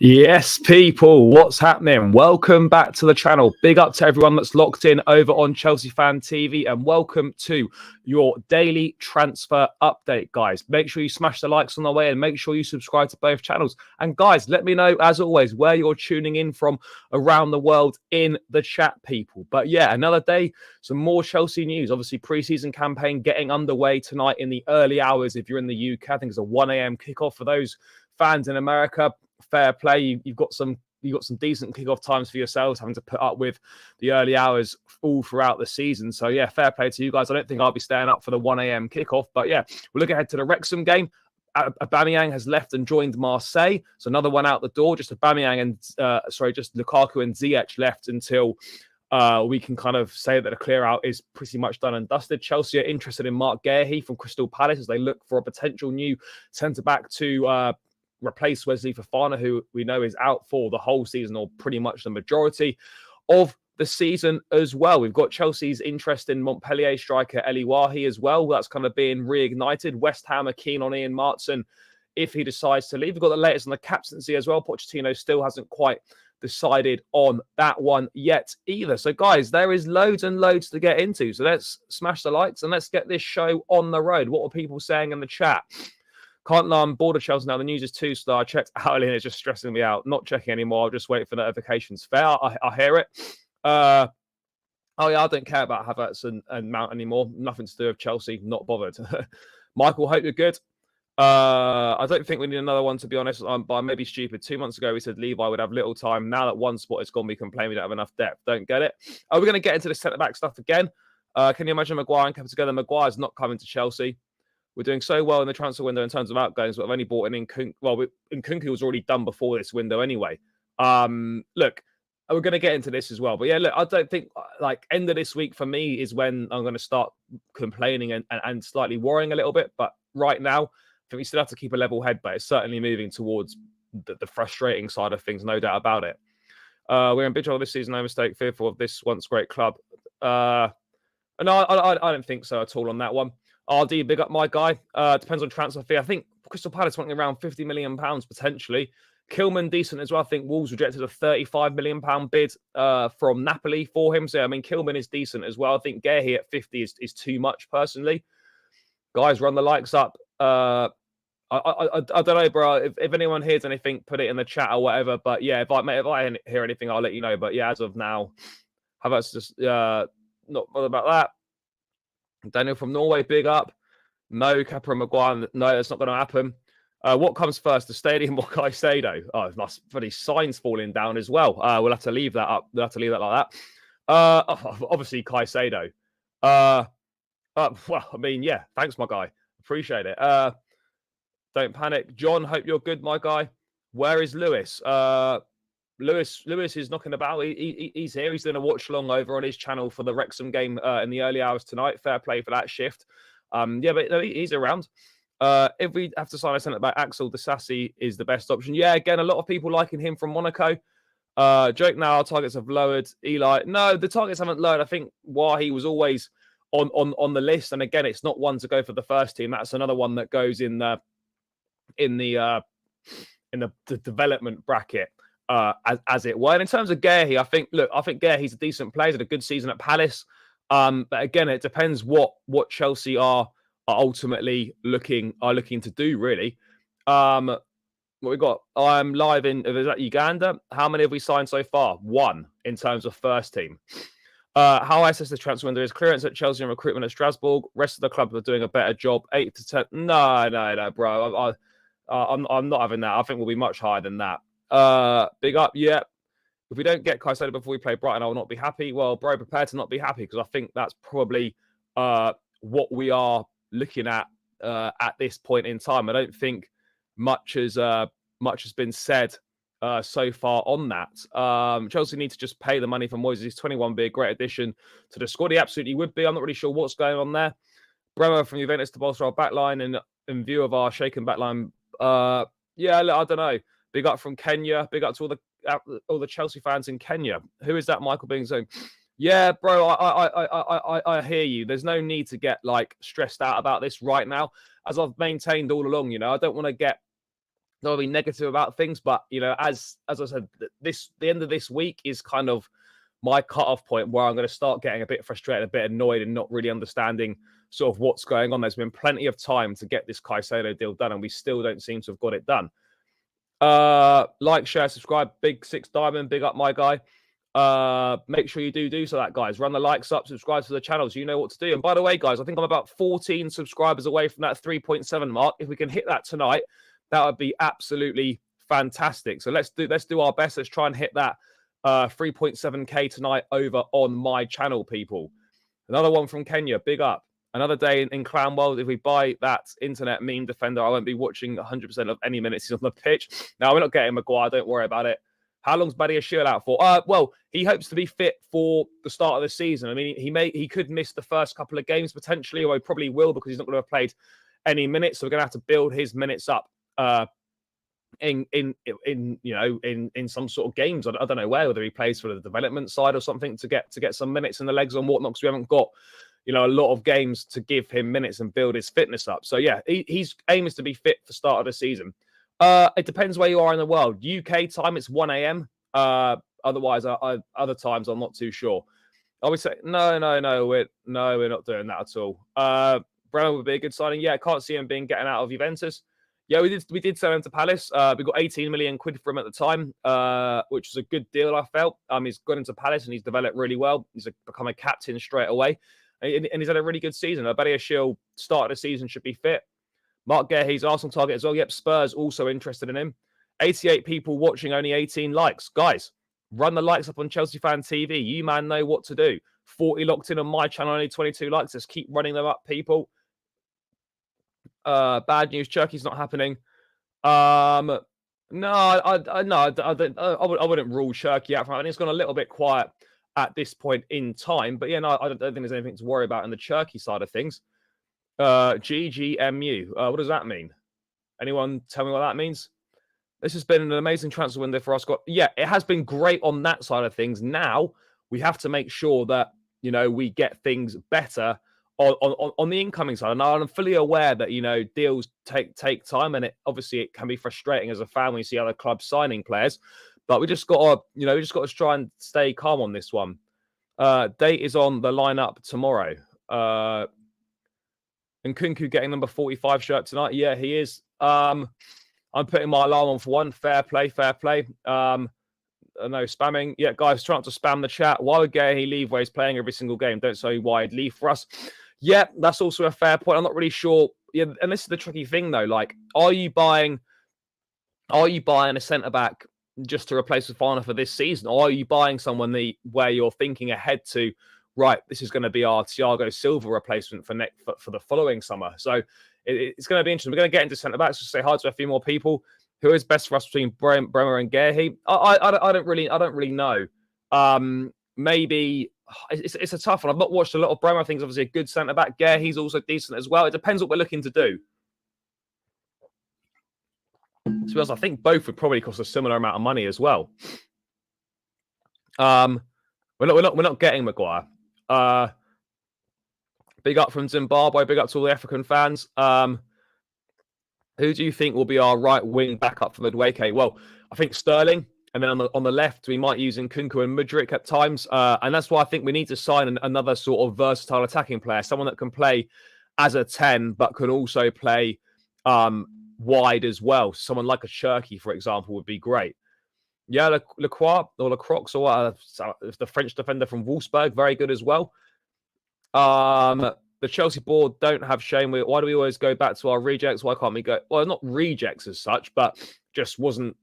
Yes, people, what's happening? Welcome back to the channel. Big up to everyone that's locked in over on Chelsea Fan TV, and welcome to your daily transfer update, guys. Make sure you smash the likes on the way and make sure you subscribe to both channels. And guys, let me know, as always, where you're tuning in from around the world in the chat, people. But yeah, another day, some more Chelsea news. Obviously, pre-season campaign getting underway tonight in the early hours. If you're in the UK, I think it's a 1 a.m. kickoff for those fans in America. Fair play. You've got some decent kickoff times for yourselves, having to put up with the early hours all throughout the season. So yeah, fair play to you guys. I don't think I'll be staying up for the 1 a.m. kickoff, but yeah, we'll look ahead to the Wrexham game. Aubameyang has left and joined Marseille, so another one out the door. Just Aubameyang and just Lukaku and Ziyech left until we can kind of say that the clear out is pretty much done and dusted. Chelsea are interested in Marc Guehi from Crystal Palace as they look for a potential new centre back to replace Wesley Fofana, who we know is out for the whole season or pretty much the majority of the season as well. We've got Chelsea's interest in Montpellier striker Eli Wahi as well. That's kind of being reignited. West Ham are keen on Ian Martson if he decides to leave. We've got the latest on the captaincy as well. Pochettino still hasn't quite decided on that one yet either. So guys, there is loads and loads to get into. So let's smash the likes and let's get this show on the road. What are people saying in the chat? Can't lie, I'm bored of Chelsea now. The news is 2-star. I checked hourly and it's just stressing me out. Not checking anymore. I'll just wait for notifications. Fair, I hear it. Oh yeah, I don't care about Havertz and Mount anymore. Nothing to do with Chelsea. Not bothered. Michael, hope you're good. I don't think we need another one, to be honest. But I may be stupid. 2 months ago, we said Levi would have little time. Now that one spot is gone, we complain we don't have enough depth. Don't get it. We're going to get into the centre-back stuff again. Can you imagine Maguire and kept together? Maguire's not coming to Chelsea. We're doing so well in the transfer window in terms of outgoings, but I've only bought in Nkunku. Well, Nkunku was already done before this window anyway. Look, we're going to get into this as well. But yeah, look, I don't think, like, end of this week for me is when I'm going to start complaining and slightly worrying a little bit. But right now, I think we still have to keep a level head, but it's certainly moving towards the frustrating side of things, no doubt about it. We're in big trouble this season, no mistake, fearful of this once great club. No, I don't think so at all on that one. RD, big up my guy. Depends on transfer fee. I think Crystal Palace wanting around £50 million potentially. Kilman, decent as well. I think Wolves rejected a £35 million bid from Napoli for him. So, I mean, Kilman is decent as well. I think Guehi at 50 is too much, personally. Guys, run the likes up. I don't know, bro. If anyone hears anything, put it in the chat or whatever. But yeah, if I hear anything, I'll let you know. But yeah, as of now, how about just not bothered about that. Daniel from Norway, big up. No, Kappa and Maguire. No, that's not going to happen. What comes first, the stadium or Caicedo? Oh, it must be signs falling down as well. We'll have to leave that up. We'll have to leave that like that. Obviously, Caicedo. Well, I mean, yeah, thanks, my guy. Appreciate it. Don't panic. John, hope you're good, my guy. Where is Lewis? Lewis is knocking about. He's here. He's doing a watch along over on his channel for the Wrexham game in the early hours tonight. Fair play for that shift. Yeah, but no, he's around. If we have to sign a centre back, Axel Disasi is the best option. Yeah, again, a lot of people liking him from Monaco. Joke now, our targets have lowered. Eli, no, the targets haven't lowered. I think he was always on the list, and again, it's not one to go for the first team. That's another one that goes in the development bracket. As it were. And in terms of Guehi, I think Guehi's a decent player. He's had a good season at Palace. But again, it depends what Chelsea are ultimately looking to do, really. What we got? I'm live in Uganda. How many have we signed so far? 1 in terms of first team. How I assess the transfer window is clearance at Chelsea and recruitment at Strasbourg. Rest of the club are doing a better job. 8 to 10. No, bro. I'm not having that. I think we'll be much higher than that. Big up, yeah. If we don't get Caicedo before we play Brighton, I will not be happy. Well, bro, prepare to not be happy because I think that's probably what we are looking at this point in time. I don't think much has been said so far on that. Chelsea need to just pay the money for Moises. He's 21, be a great addition to the squad. He absolutely would be. I'm not really sure what's going on there. Bremer from Juventus to bolster our backline and in view of our shaken backline. Yeah, I don't know. Big up from Kenya. Big up to all the Chelsea fans in Kenya. Who is that, Michael being so? Yeah, bro, I hear you. There's no need to get like stressed out about this right now. As I've maintained all along, I don't want to get not be negative about things, but as I said, the end of this week is kind of my cutoff point where I'm going to start getting a bit frustrated, a bit annoyed, and not really understanding sort of what's going on. There's been plenty of time to get this Caicedo deal done, and we still don't seem to have got it done. Like, share, subscribe. Big Six Diamond, big up my guy. Make sure you do so that, guys. Run the likes up, subscribe to the channels. You know what to do. And by the way, guys, I think I'm about 14 subscribers away from that 3.7 mark. If we can hit that tonight, that would be absolutely fantastic. So let's do our best. Let's try and hit that 3.7k tonight over on my channel, people. Another one from Kenya, big up. Another day in Clown World. If we buy that internet meme defender, I won't be watching 100% of any minutes he's on the pitch. Now, we're not getting Maguire. Don't worry about it. How long's Badiashile out for? Well, he hopes to be fit for the start of the season. I mean, he could miss the first couple of games potentially, or he probably will because he's not going to have played any minutes. So we're going to have to build his minutes up in some sort of games. I don't know whether he plays for the development side or something to get some minutes in the legs and whatnot, because we haven't got a lot of games to give him minutes and build his fitness up. So yeah, his aim is to be fit for start of the season. It depends where you are in the world. UK time, it's 1 a.m. Otherwise, other times, I'm not too sure. I would say, no, we're not doing that at all. Bremer would be a good signing. Yeah, I can't see him getting out of Juventus. Yeah, we did sell him to Palace. We got 18 million quid for him at the time, which was a good deal, I felt. He's gone into Palace and he's developed really well. He's become a captain straight away. And he's had a really good season. Badiashile, start of the season, should be fit. Marc Guehi's Arsenal target as well. Yep, Spurs also interested in him. 88 people watching, only 18 likes. Guys, run the likes up on Chelsea Fan TV. You, man, know what to do. 40 locked in on my channel, only 22 likes. Let's keep running them up, people. Bad news, Turkey's not happening. No, I wouldn't rule Turkey out from it. I think it's gone a little bit quiet at this point in time. But yeah, no, I don't think there's anything to worry about in the Turkey side of things. GGMU. What does that mean? Anyone tell me what that means? This has been an amazing transfer window for us. Yeah, it has been great on that side of things. Now we have to make sure that we get things better on the incoming side. And I'm fully aware that deals take time, and it can be frustrating as a fan when you see other clubs signing players. But we just got to try and stay calm on this one. Date is on the lineup tomorrow. And Kunku getting number 45 shirt tonight. Yeah, he is. I'm putting my alarm on for one. Fair play. No spamming. Yeah, guys, trying to spam the chat. Why would Guehi leave where he's playing every single game? Don't say why he'd leave for us. Yeah, that's also a fair point. I'm not really sure. Yeah, and this is the tricky thing though. Like, are you buying a centre back just to replace Fofana for this season, or are you buying someone where you're thinking ahead to, right, this is going to be our Thiago Silva replacement for the following summer? So it's going to be interesting. We're going to get into centre backs. Just say hi to a few more people. Who is best for us between Bremer and Guehi? I don't really know. Maybe it's a tough one. I've not watched a lot of Bremer. I think he's obviously a good centre back. Guehi's also decent as well. It depends what we're looking to do. To be honest, I think both would probably cost a similar amount of money as well. We're not getting Maguire. Big up from Zimbabwe. Big up to all the African fans. Who do you think will be our right wing backup for Madueke? Well, I think Sterling. And then on the left, we might use Nkunku and Mudryk at times. And that's why I think we need to sign another sort of versatile attacking player. Someone that can play as a 10, but can also play wide as well. Someone like a Cherky, for example, would be great. Yeah, Lacroix or Lacroix, or the French defender from Wolfsburg, very good as well. The Chelsea board don't have shame. Why do we always go back to our rejects? Why can't we go? Well, not rejects as such, but just wasn't,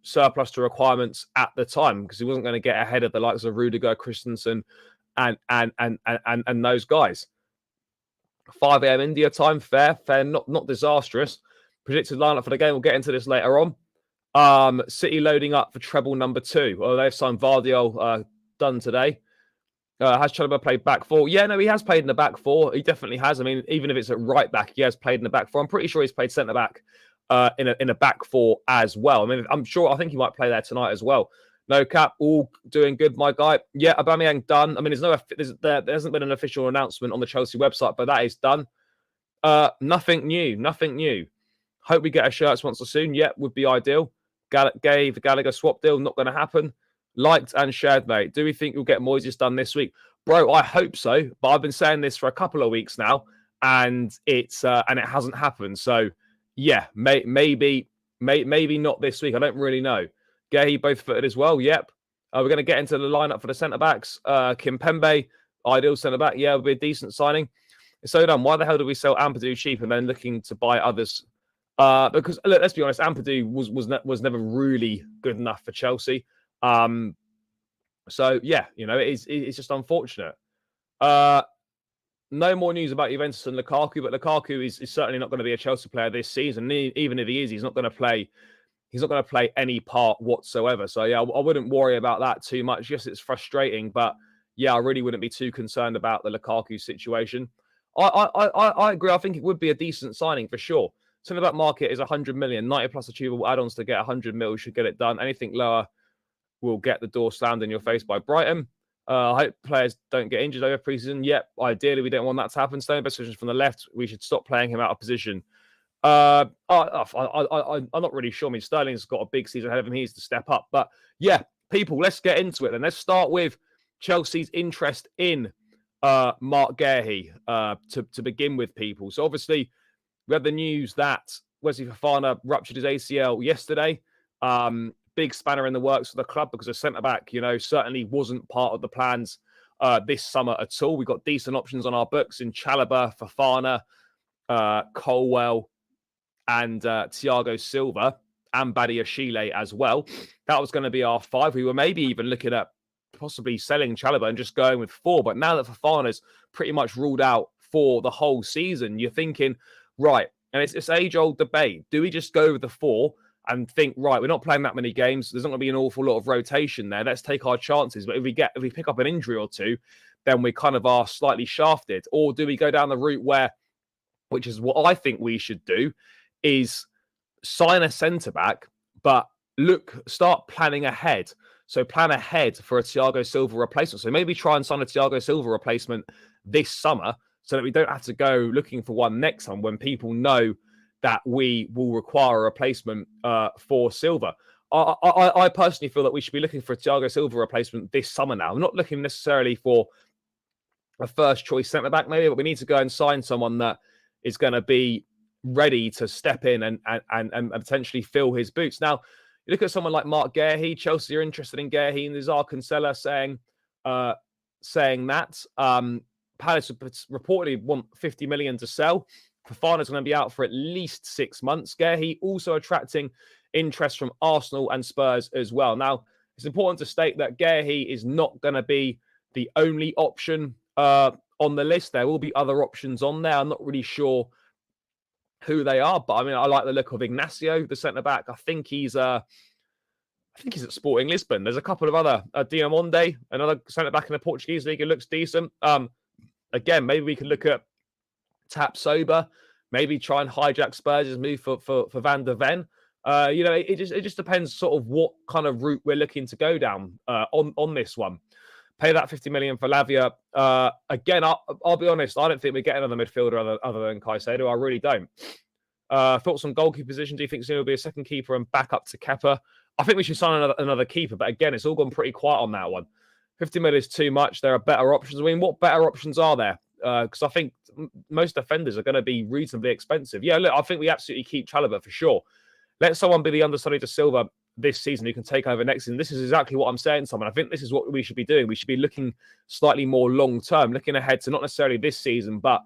surplus to requirements at the time because he wasn't going to get ahead of the likes of Rudiger, Christensen, and those guys. 5 a.m. India time, fair, not disastrous. Predicted lineup for the game. We'll get into this later on. City loading up for treble number 2. Well, they've signed Vardiol done today. Has Chalobah played back 4? Yeah, no, he has played in the back 4. He definitely has. I mean, even if it's at right back, he has played in the back 4. I'm pretty sure he's played centre back in a back 4 as well. I mean, I think he might play there tonight as well. No cap, all doing good, my guy. Yeah, Aubameyang done. I mean, there hasn't been an official announcement on the Chelsea website, but that is done. Nothing new. Hope we get a shirt sponsor soon. Yep, would be ideal. Guehi, the Gallagher swap deal, not going to happen. Liked and shared, mate. Do we think you'll get Moises done this week? Bro, I hope so. But I've been saying this for a couple of weeks now, and it hasn't happened. So, yeah, maybe not this week. I don't really know. Guehi both footed as well. Yep. We're going to get into the lineup for the centre backs. Kimpembe, ideal centre back. Yeah, will be a decent signing. So done. Why the hell did we sell Ampadu cheap and then looking to buy others? Because look, let's be honest, Ampadu was never really good enough for Chelsea. So yeah, it's just unfortunate. No more news about Juventus and Lukaku, but Lukaku is certainly not going to be a Chelsea player this season. Even if he is, he's not going to play. He's not going to play any part whatsoever. So yeah, I wouldn't worry about that too much. Yes, it's frustrating, but yeah, I really wouldn't be too concerned about the Lukaku situation. I agree. I think it would be a decent signing for sure. Centre back market is 100 million, 90 plus achievable add-ons to get 100 mil should get it done. Anything lower will get the door slammed in your face by Brighton. I hope players don't get injured over preseason. Yep, ideally we don't want that to happen. Staying position from the left, we should stop playing him out of position. I'm not really sure. I mean, Sterling's got a big season ahead of him. He needs to step up. But yeah, people, let's get into it then. Let's start with Chelsea's interest in Marc Guehi to begin with, people. So obviously, we had the news that Wesley Fofana ruptured his ACL yesterday. Big spanner in the works for the club because a centre-back, certainly wasn't part of the plans this summer at all. We got decent options on our books in Chalobah, Fofana, Colwell, and Thiago Silva, and Badiashile as well. That was going to be our 5. We were maybe even looking at possibly selling Chalobah and just going with 4. But now that Fofana's pretty much ruled out for the whole season, you're thinking, right, and it's this age-old debate. Do we just go with the 4 and think, right, we're not playing that many games. There's not going to be an awful lot of rotation there. Let's take our chances. But if we pick up an injury or two, then we kind of are slightly shafted. Or do we go down the route where, which is what I think we should do, is sign a centre-back, but start planning ahead. So plan ahead for a Thiago Silva replacement. So maybe try and sign a Thiago Silva replacement this summer so that we don't have to go looking for one next time when people know that we will require a replacement for Silva. I personally feel that we should be looking for a Thiago Silva replacement this summer now. I'm not looking necessarily for a first-choice centre-back maybe, but we need to go and sign someone that is going to be ready to step in and potentially fill his boots. Now, you look at someone like Marc Guehi. Chelsea are interested in Guehi, and there's our Kinsella saying that. Palace reportedly want 50 million to sell. Fofana's going to be out for at least 6 months. Guehi also attracting interest from Arsenal and Spurs as well. Now, it's important to state that Guehi is not going to be the only option on the list. There will be other options on there. I'm not really sure who they are, but I mean, I like the look of Ignacio, the centre-back. I think he's at Sporting Lisbon. There's a couple of other Diamonde, another centre-back in the Portuguese league. It looks decent. Again, maybe we can look at Tap Sober, maybe try and hijack Spurs' move for Van der Ven. It just depends sort of what kind of route we're looking to go down on this one. Pay that 50 million for Lavia. Again, I'll be honest, I don't think we get another midfielder other than Caicedo. I really don't. Thoughts on goalkeeper position? Do you think Zeno will be a second keeper and back up to Kepa? I think we should sign another keeper, but again, it's all gone pretty quiet on that one. 50 million is too much. There are better options. I mean, what better options are there? Because I think most defenders are going to be reasonably expensive. Yeah, look, I think we absolutely keep Chalobah for sure. Let someone be the understudy to Silva this season who can take over next season. This is exactly what I'm saying, Simon. I think this is what we should be doing. We should be looking slightly more long-term, looking ahead to not necessarily this season, but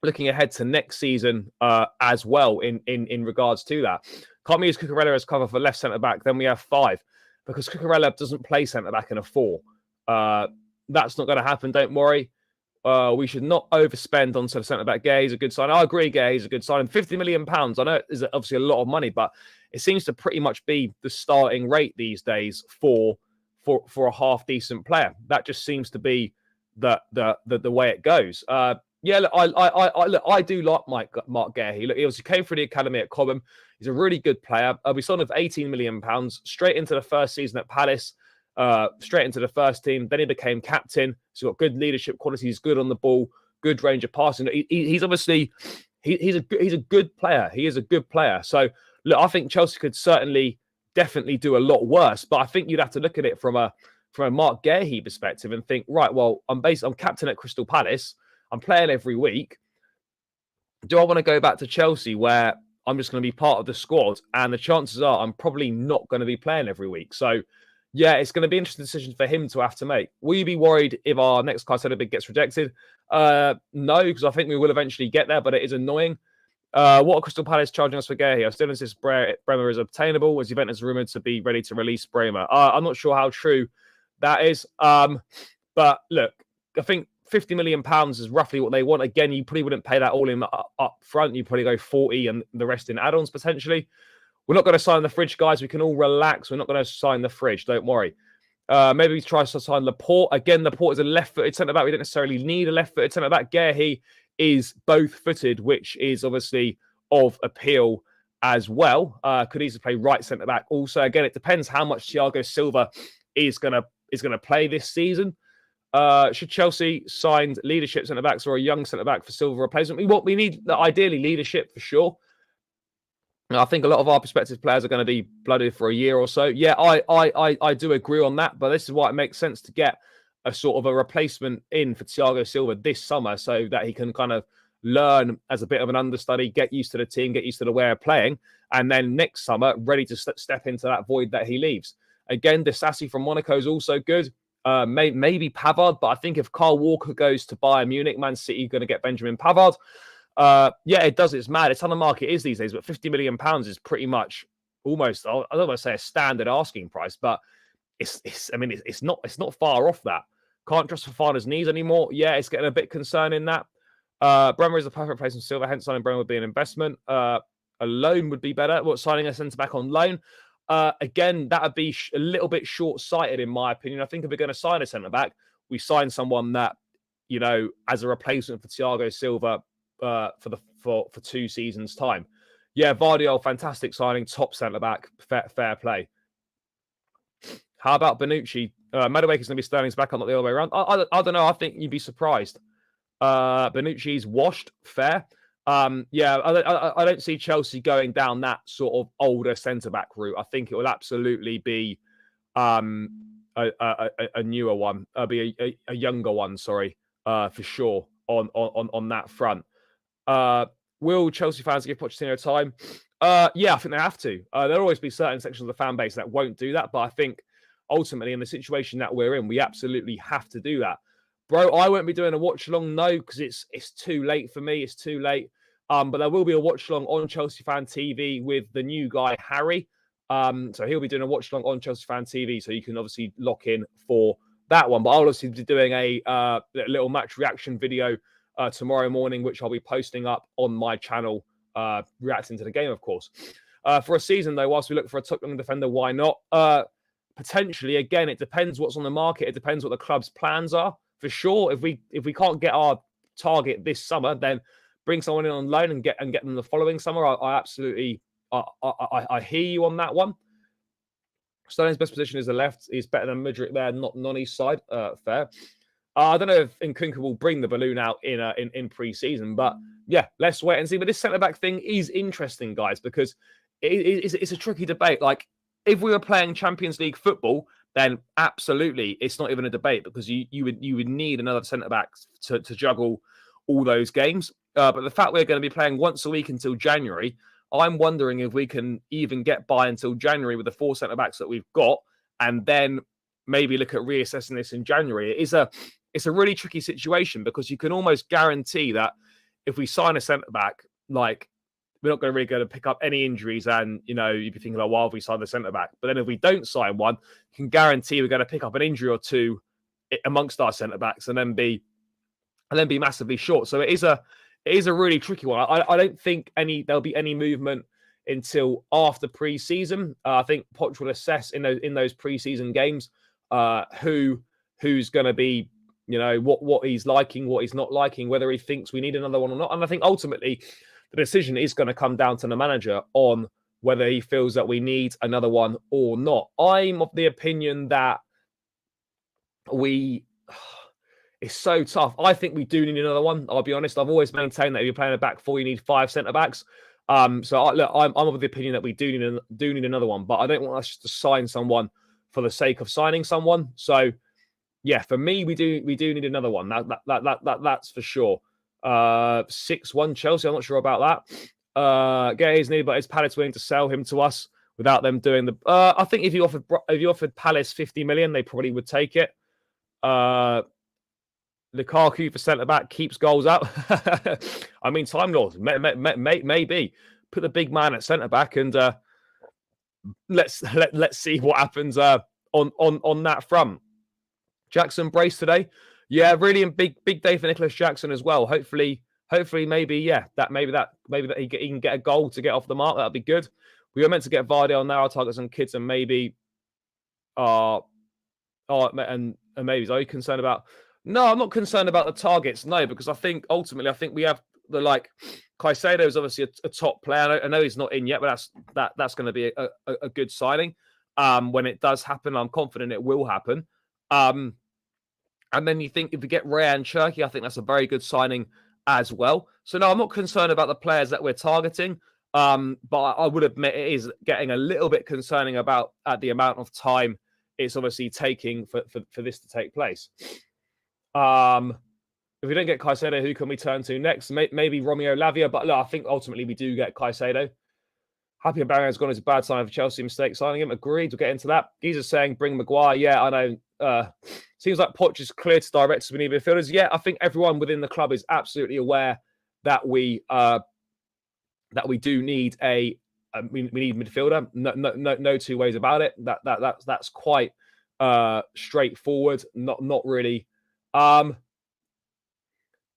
looking ahead to next season as well in regards to that. Can't we use Cucurella as cover for left centre-back? Then we have 5 because Cucurella doesn't play centre-back in a 4. That's not going to happen, don't worry. We should not overspend on centre-back. Guehi is a good sign. I agree, Guehi is a good sign. And £50 million, I know it is obviously a lot of money, but it seems to pretty much be the starting rate these days for a half-decent player. That just seems to be the way it goes. Yeah, look, I do like Marc Guehi. Look, he obviously came through the academy at Cobham. He's a really good player. We signed him for £18 million, straight into the first season at Palace. Straight into the first team. Then he became captain. He's got good leadership qualities, good on the ball, good range of passing. He's obviously he's a good player. He is a good player. So look, I think Chelsea could definitely do a lot worse. But I think you'd have to look at it from a Marc Guehi perspective and think, right, well, I'm captain at Crystal Palace. I'm playing every week. Do I want to go back to Chelsea where I'm just going to be part of the squad? And the chances are I'm probably not going to be playing every week. So, yeah, it's going to be an interesting decision for him to have to make. Will you be worried if our next Caicedo gets rejected? No, because I think we will eventually get there, but it is annoying. What are Crystal Palace charging us for Guehi? I still insist Bremer is obtainable, as Juventus rumoured to be ready to release Bremer. I'm not sure how true that is. But look, I think £50 million is roughly what they want. Again, you probably wouldn't pay that all in up front. You probably go 40 and the rest in add-ons potentially. We're not going to sign the fridge, guys. We can all relax. We're not going to sign the fridge. Don't worry. Maybe we try to sign Laporte. Again, Laporte is a left-footed centre-back. We don't necessarily need a left-footed centre-back. Guehi is both-footed, which is obviously of appeal as well. Could easily play right centre-back. Also, again, it depends how much Thiago Silva is going to play this season. Should Chelsea sign leadership centre-backs or a young centre-back for Silva replacement? We need ideally leadership for sure. I think a lot of our prospective players are going to be blooded for a year or so. Yeah, I do agree on that, but this is why it makes sense to get a sort of a replacement in for Thiago Silva this summer so that he can kind of learn as a bit of an understudy, get used to the team, get used to the way of playing, and then next summer, ready to step into that void that he leaves. Again, Disasi from Monaco is also good. Maybe Pavard, but I think if Kyle Walker goes to Bayern Munich, Man City are going to get Benjamin Pavard. Yeah, it does. It's mad. It's how the market is these days, but £50 million is pretty much almost, I don't want to say a standard asking price, but it's not far off that. Can't trust Fofana's knees anymore. Yeah, it's getting a bit concerning that. Bremer is a perfect replacement for Silva, hence signing Bremer would be an investment. A loan would be better. Signing a centre-back on loan? Again, that would be a little bit short-sighted in my opinion. I think if we're going to sign a centre-back, we sign someone that, as a replacement for Thiago Silva for 2 seasons' time. Yeah, Vardiol, fantastic signing, top centre-back, fair play. How about Bonucci? Madueke's going to be Sterling's backup, not the other way around. I don't know. I think you'd be surprised. Bonucci's washed, fair. Yeah, I don't see Chelsea going down that sort of older centre-back route. I think it will absolutely be a newer one, be a younger one, sorry, for sure, on that front. Will Chelsea fans give Pochettino time? Yeah, I think they have to. There'll always be certain sections of the fan base that won't do that, but I think ultimately in the situation that we're in, we absolutely have to do that. Bro, I won't be doing a watch-along, no, because it's too late for me. It's too late. But there will be a watch-along on Chelsea Fan TV with the new guy, Harry. So he'll be doing a watch-along on Chelsea Fan TV, so you can obviously lock in for that one. But I'll obviously be doing a little match reaction video tomorrow morning, which I'll be posting up on my channel, reacting to the game, of course. For a season, though, whilst we look for a top young defender, why not? Potentially, again, it depends what's on the market. It depends what the club's plans are. For sure, if we can't get our target this summer, then bring someone in on loan and get them the following summer. I absolutely I hear you on that one. Sterling's best position is the left. He's better than Mudryk there, not non-east side. Fair. I don't know if Nkunku will bring the balloon out in pre-season, but yeah, let's wait and see. But this centre-back thing is interesting, guys, because it's a tricky debate. Like, if we were playing Champions League football, then absolutely, it's not even a debate because you would need another centre-back to juggle all those games. But the fact we're going to be playing once a week until January, I'm wondering if we can even get by until January with the 4 centre-backs that we've got, and then maybe look at reassessing this in January. It's a really tricky situation because you can almost guarantee that if we sign a centre-back, like, we're not going to really go to pick up any injuries, and you'd be thinking about, well, if we sign the centre-back. But then if we don't sign one, you can guarantee we're going to pick up an injury or two amongst our centre-backs and then be massively short. So it is a really tricky one. I don't think there'll be any movement until after pre-season. I think Poch will assess in those pre-season games who's going to be, what he's liking, what he's not liking, whether he thinks we need another one or not. And I think ultimately the decision is going to come down to the manager on whether he feels that we need another one or not. I'm of the opinion that It's so tough. I think we do need another one. I'll be honest. I've always maintained that if you're playing a back four, you need 5 centre backs. So I'm of the opinion that we do need another one, but I don't want us to sign someone for the sake of signing someone. So yeah, for me, we do need another one. That's for sure. 6-1 Chelsea. I'm not sure about that. Guehi's needed, but is Palace willing to sell him to us without them doing the? I think if you offered Palace 50 million, they probably would take it. Lukaku for centre back keeps goals out. I mean, Time Lord, maybe put the big man at centre back and let's see what happens on that front. Jackson brace today, yeah, really big day for Nicholas Jackson as well. Hopefully, maybe he can get a goal to get off the mark. That'd be good. We were meant to get Vardy on now. Our targets and kids, and maybe, and maybe. Are you concerned about? No, I'm not concerned about the targets. No, because I think ultimately, we have the Caicedo is obviously a top player. I know he's not in yet, but that's going to be a good signing. When it does happen, I'm confident it will happen. And then you think if we get Rayan Cherki, I think that's a very good signing as well. So no, I'm not concerned about the players that we're targeting. But I would admit it is getting a little bit concerning about the amount of time it's obviously taking for this to take place. If we don't get Caicedo, who can we turn to next? Maybe Romeo Lavia, but look, I think ultimately we do get Caicedo. Happy Aubameyang's gone is a bad sign for Chelsea. Mistake signing him. Agreed. We'll get into that. Geezer's saying bring Maguire. Yeah, I know. Seems like Poch is clear to directors we need midfielders. Yeah, I think everyone within the club is absolutely aware that we do need we need midfielder. No two ways about it. That's quite straightforward. Not really.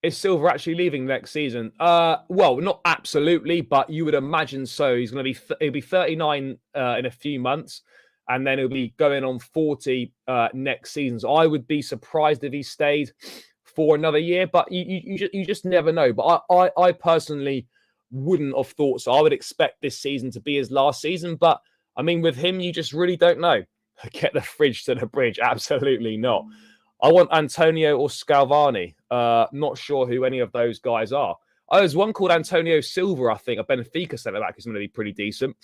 Is Silva actually leaving next season? Well, not absolutely, but you would imagine so. He's going to he'll be 39 in a few months, and then he'll be going on 40 next season. So I would be surprised if he stayed for another year, but you just never know. But I personally wouldn't have thought so. I would expect this season to be his last season, but I mean, with him, you just really don't know. Get the fridge to the bridge. Absolutely not. I want Antonio or Scalvani. Not sure who any of those guys are. Oh, there's one called Antonio Silva, I think, a Benfica centre-back who's going to be pretty decent.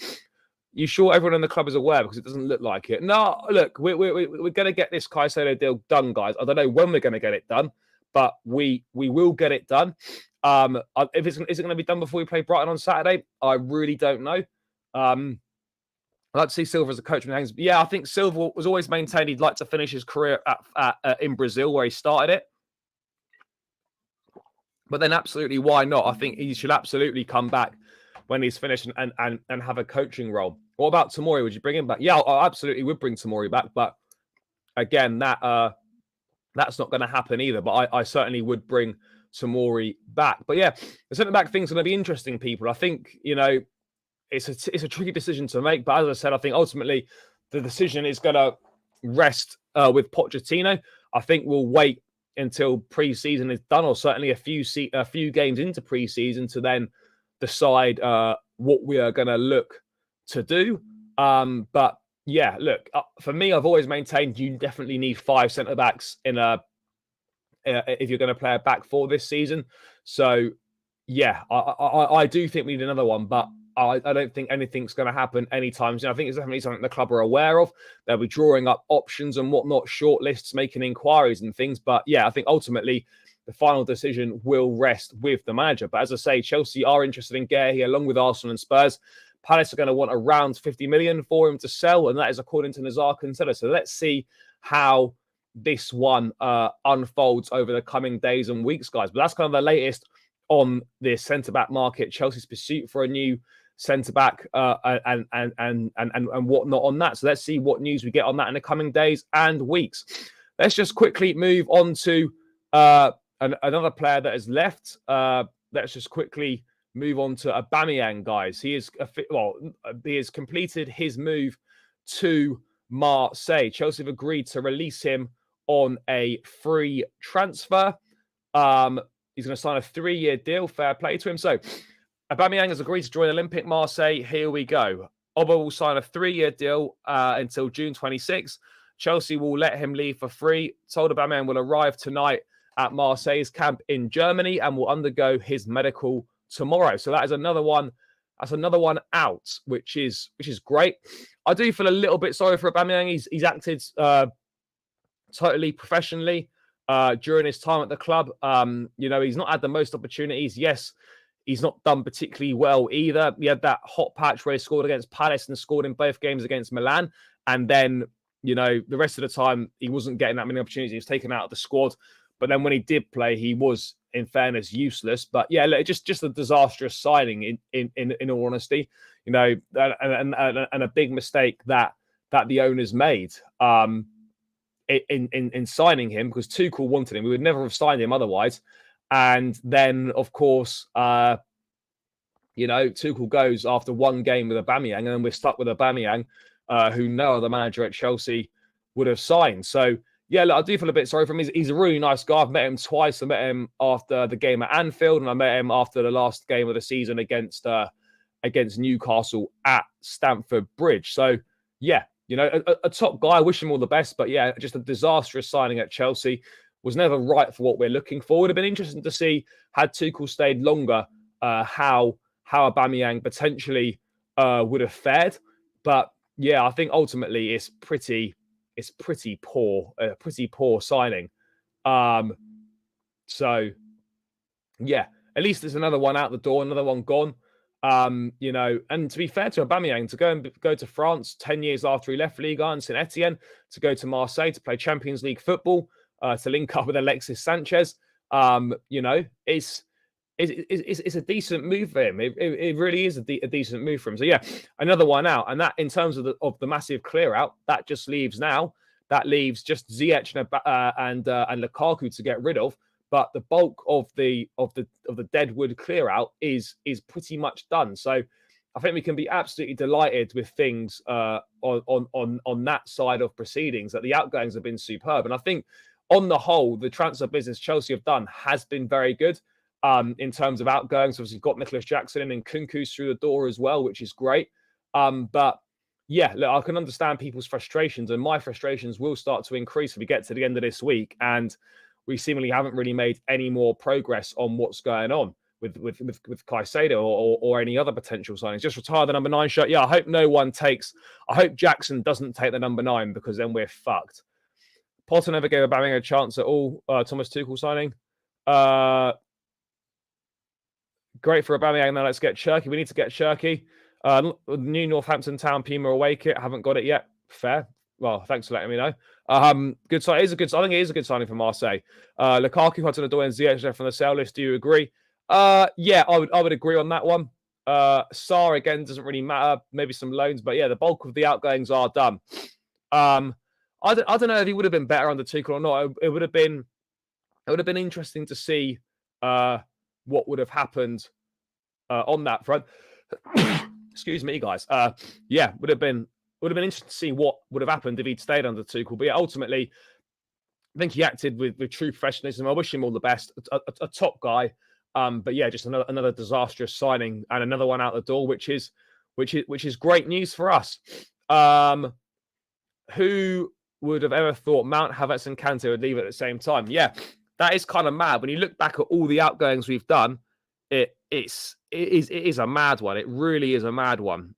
You sure everyone in the club is aware? Because it doesn't look like it. No, look, we're going to get this Caicedo deal done, guys. I don't know when we're going to get it done, but we will get it done. Is it going to be done before we play Brighton on Saturday? I really don't know. I'd like to see Silva as a coach. Yeah, I think Silva was always maintained he'd like to finish his career in Brazil, where he started it. But then absolutely, why not? I think he should absolutely come back when he's finished and have a coaching role. What about Tomori? Would you bring him back? Yeah, I absolutely would bring Tomori back. But again, that's not going to happen either. But I certainly would bring Tomori back. But yeah, the centre-back thing's going to be interesting, people. I think, it's a tricky decision to make. But as I said, I think ultimately the decision is going to rest with Pochettino. I think we'll wait until pre-season is done, or certainly a few games into pre-season, to then decide what we are going to look to do. But yeah, look, for me, I've always maintained you definitely need 5 centre-backs if you're going to play a back four this season. So yeah, I do think we need another one, but I don't think anything's going to happen anytime soon. I think it's definitely something the club are aware of. They'll be drawing up options and whatnot, short lists, making inquiries and things. But yeah, I think ultimately the final decision will rest with the manager. But as I say, Chelsea are interested in Guehi along with Arsenal and Spurs. Palace are going to want around 50 million for him to sell, and that is according to Nazar Consider. So let's see how this one unfolds over the coming days and weeks, guys. But that's kind of the latest on the centre-back market. Chelsea's pursuit for a new centre-back and whatnot on that. So let's see what news we get on that in the coming days and weeks. Let's just quickly move on to another player that has left. Let's just quickly move on to Aubameyang, guys. He has completed his move to Marseille. Chelsea have agreed to release him on a free transfer. He's going to sign a 3-year deal. Fair play to him. So Aubameyang has agreed to join Olympique Marseille. Here we go. Oba will sign a 3-year deal until June 26. Chelsea will let him leave for free. Told Aubameyang will arrive tonight at Marseille's camp in Germany and will undergo his medical tomorrow. So that is another one. That's another one out, which is great. I do feel a little bit sorry for Aubameyang. He's acted totally professionally during his time at the club. He's not had the most opportunities. Yes, he's not done particularly well either. He had that hot patch where he scored against Palace and scored in both games against Milan. And then, the rest of the time, he wasn't getting that many opportunities. He was taken out of the squad. But then when he did play, he was, in fairness, useless. But yeah, look, just a disastrous signing in all honesty, and a big mistake that the owners made in signing him, because Tuchel wanted him. We would never have signed him otherwise. And then, of course, Tuchel goes after one game with Aubameyang, and then we're stuck with Aubameyang, who no other manager at Chelsea would have signed. So yeah, look, I do feel a bit sorry for him. He's a really nice guy. I've met him twice. I met him after the game at Anfield, and I met him after the last game of the season against Newcastle at Stamford Bridge. So, yeah, a top guy. I wish him all the best. But, yeah, just a disastrous signing at Chelsea. Was never right for what we're looking for. It would have been interesting to see, had Tuchel stayed longer, how Aubameyang potentially would have fared. But, yeah, I think ultimately it's pretty poor, a pretty poor signing. So yeah, at least there's another one out the door, another one gone. And to be fair to Aubameyang, to go to France 10 years after he left Liga and Saint Etienne, to go to Marseille to play Champions League football, to link up with Alexis Sanchez, it's a decent move for him. It really is a decent move for him. So yeah, another one out, and that in terms of the massive clear out, that leaves just Ziyech and Lukaku to get rid of. But the bulk of the deadwood clear out is pretty much done. So I think we can be absolutely delighted with things on that side of proceedings. That the outgoings have been superb, and I think on the whole, the transfer business Chelsea have done has been very good. In terms of outgoings, obviously, you've got Nicholas Jackson in and Kunku's through the door as well, which is great. But yeah, look, I can understand people's frustrations, and my frustrations will start to increase if we get to the end of this week, and we seemingly haven't really made any more progress on what's going on with Caicedo or any other potential signings. Just retire the number 9 shirt. Yeah, I hope Jackson doesn't take the number 9, because then we're fucked. Potter never gave Aubameyang a chance at all. Thomas Tuchel signing. Great for Aubameyang. Now let's get Cherky. We need to get Cherky. New Northampton Town Puma away kit. Haven't got it yet. Fair. Well, thanks for letting me know. Good sign. I think it is a good signing for Marseille. Lukaku, Hudson-Odoi, and Ziyech from the sale list. Do you agree? Yeah, I would agree on that one. Sarr again doesn't really matter. Maybe some loans, but yeah, the bulk of the outgoings are done. I don't know if he would have been better under Tuchel or not. It would have been interesting to see what would have happened on that front. Excuse me, guys. Yeah, would have been interesting to see what would have happened if he'd stayed under Tuchel. But yeah, ultimately, I think he acted with true professionalism. I wish him all the best. A top guy. But yeah, just another disastrous signing and another one out the door, which is great news for us. Who would have ever thought Mount, Havertz, and Kante would leave at the same time? Yeah, that is kind of mad. When you look back at all the outgoings we've done, it is a mad one. It really is a mad one.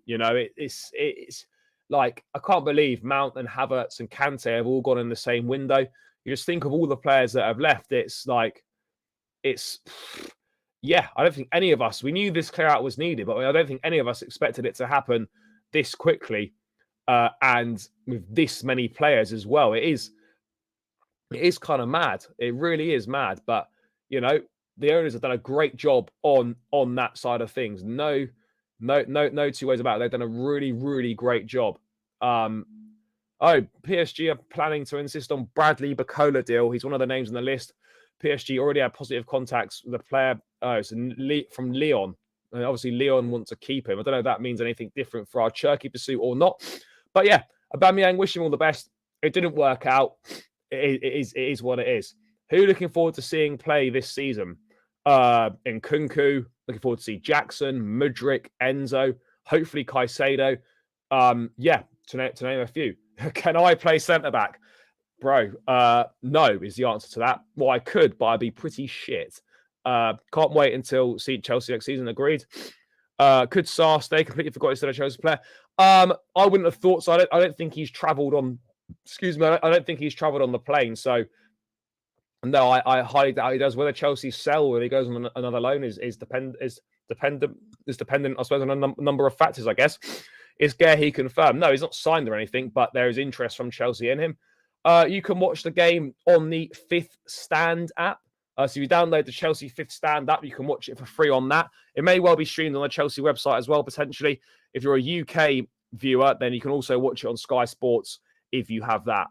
It's like, I can't believe Mount and Havertz and Kante have all gone in the same window. You just think of all the players that have left. Yeah, I don't think any of us, we knew this clear out was needed, but I don't think any of us expected it to happen this quickly and with this many players as well. It is kind of mad. It really is mad. But, the owners have done a great job on that side of things. No two ways about it. They've done a really, really great job. PSG are planning to insist on Bradley Bacola deal. He's one of the names on the list. PSG already had positive contacts with the player from Lyon. And obviously, Lyon want to keep him. I don't know if that means anything different for our Cherky pursuit or not. But yeah, Aubameyang, wish him all the best. It didn't work out. It is what it is. Who are you looking forward to seeing play this season? In Kunku, looking forward to see Jackson, Mudryk, Enzo, hopefully Caicedo. Yeah, to name a few. Can I play centre-back? Bro, no is the answer to that. Well, I could, but I'd be pretty shit. Can't wait until see Chelsea next season. Agreed. Could Sarr stay? Completely forgot he's still a Chelsea player. I wouldn't have thought so. I don't think he's travelled on. Excuse me. I don't think he's travelled on the plane. So no, I highly doubt he does. Whether Chelsea sell or he goes on another loan is dependent. I suppose, on a number of factors. I guess. Is Guehi confirmed? No, he's not signed or anything, but there is interest from Chelsea in him. You can watch the game on the Fifth Stand app. So if you download the Chelsea Fifth Stand app, you can watch it for free on that. It may well be streamed on the Chelsea website as well, potentially. If you're a UK viewer, then you can also watch it on Sky Sports if you have that.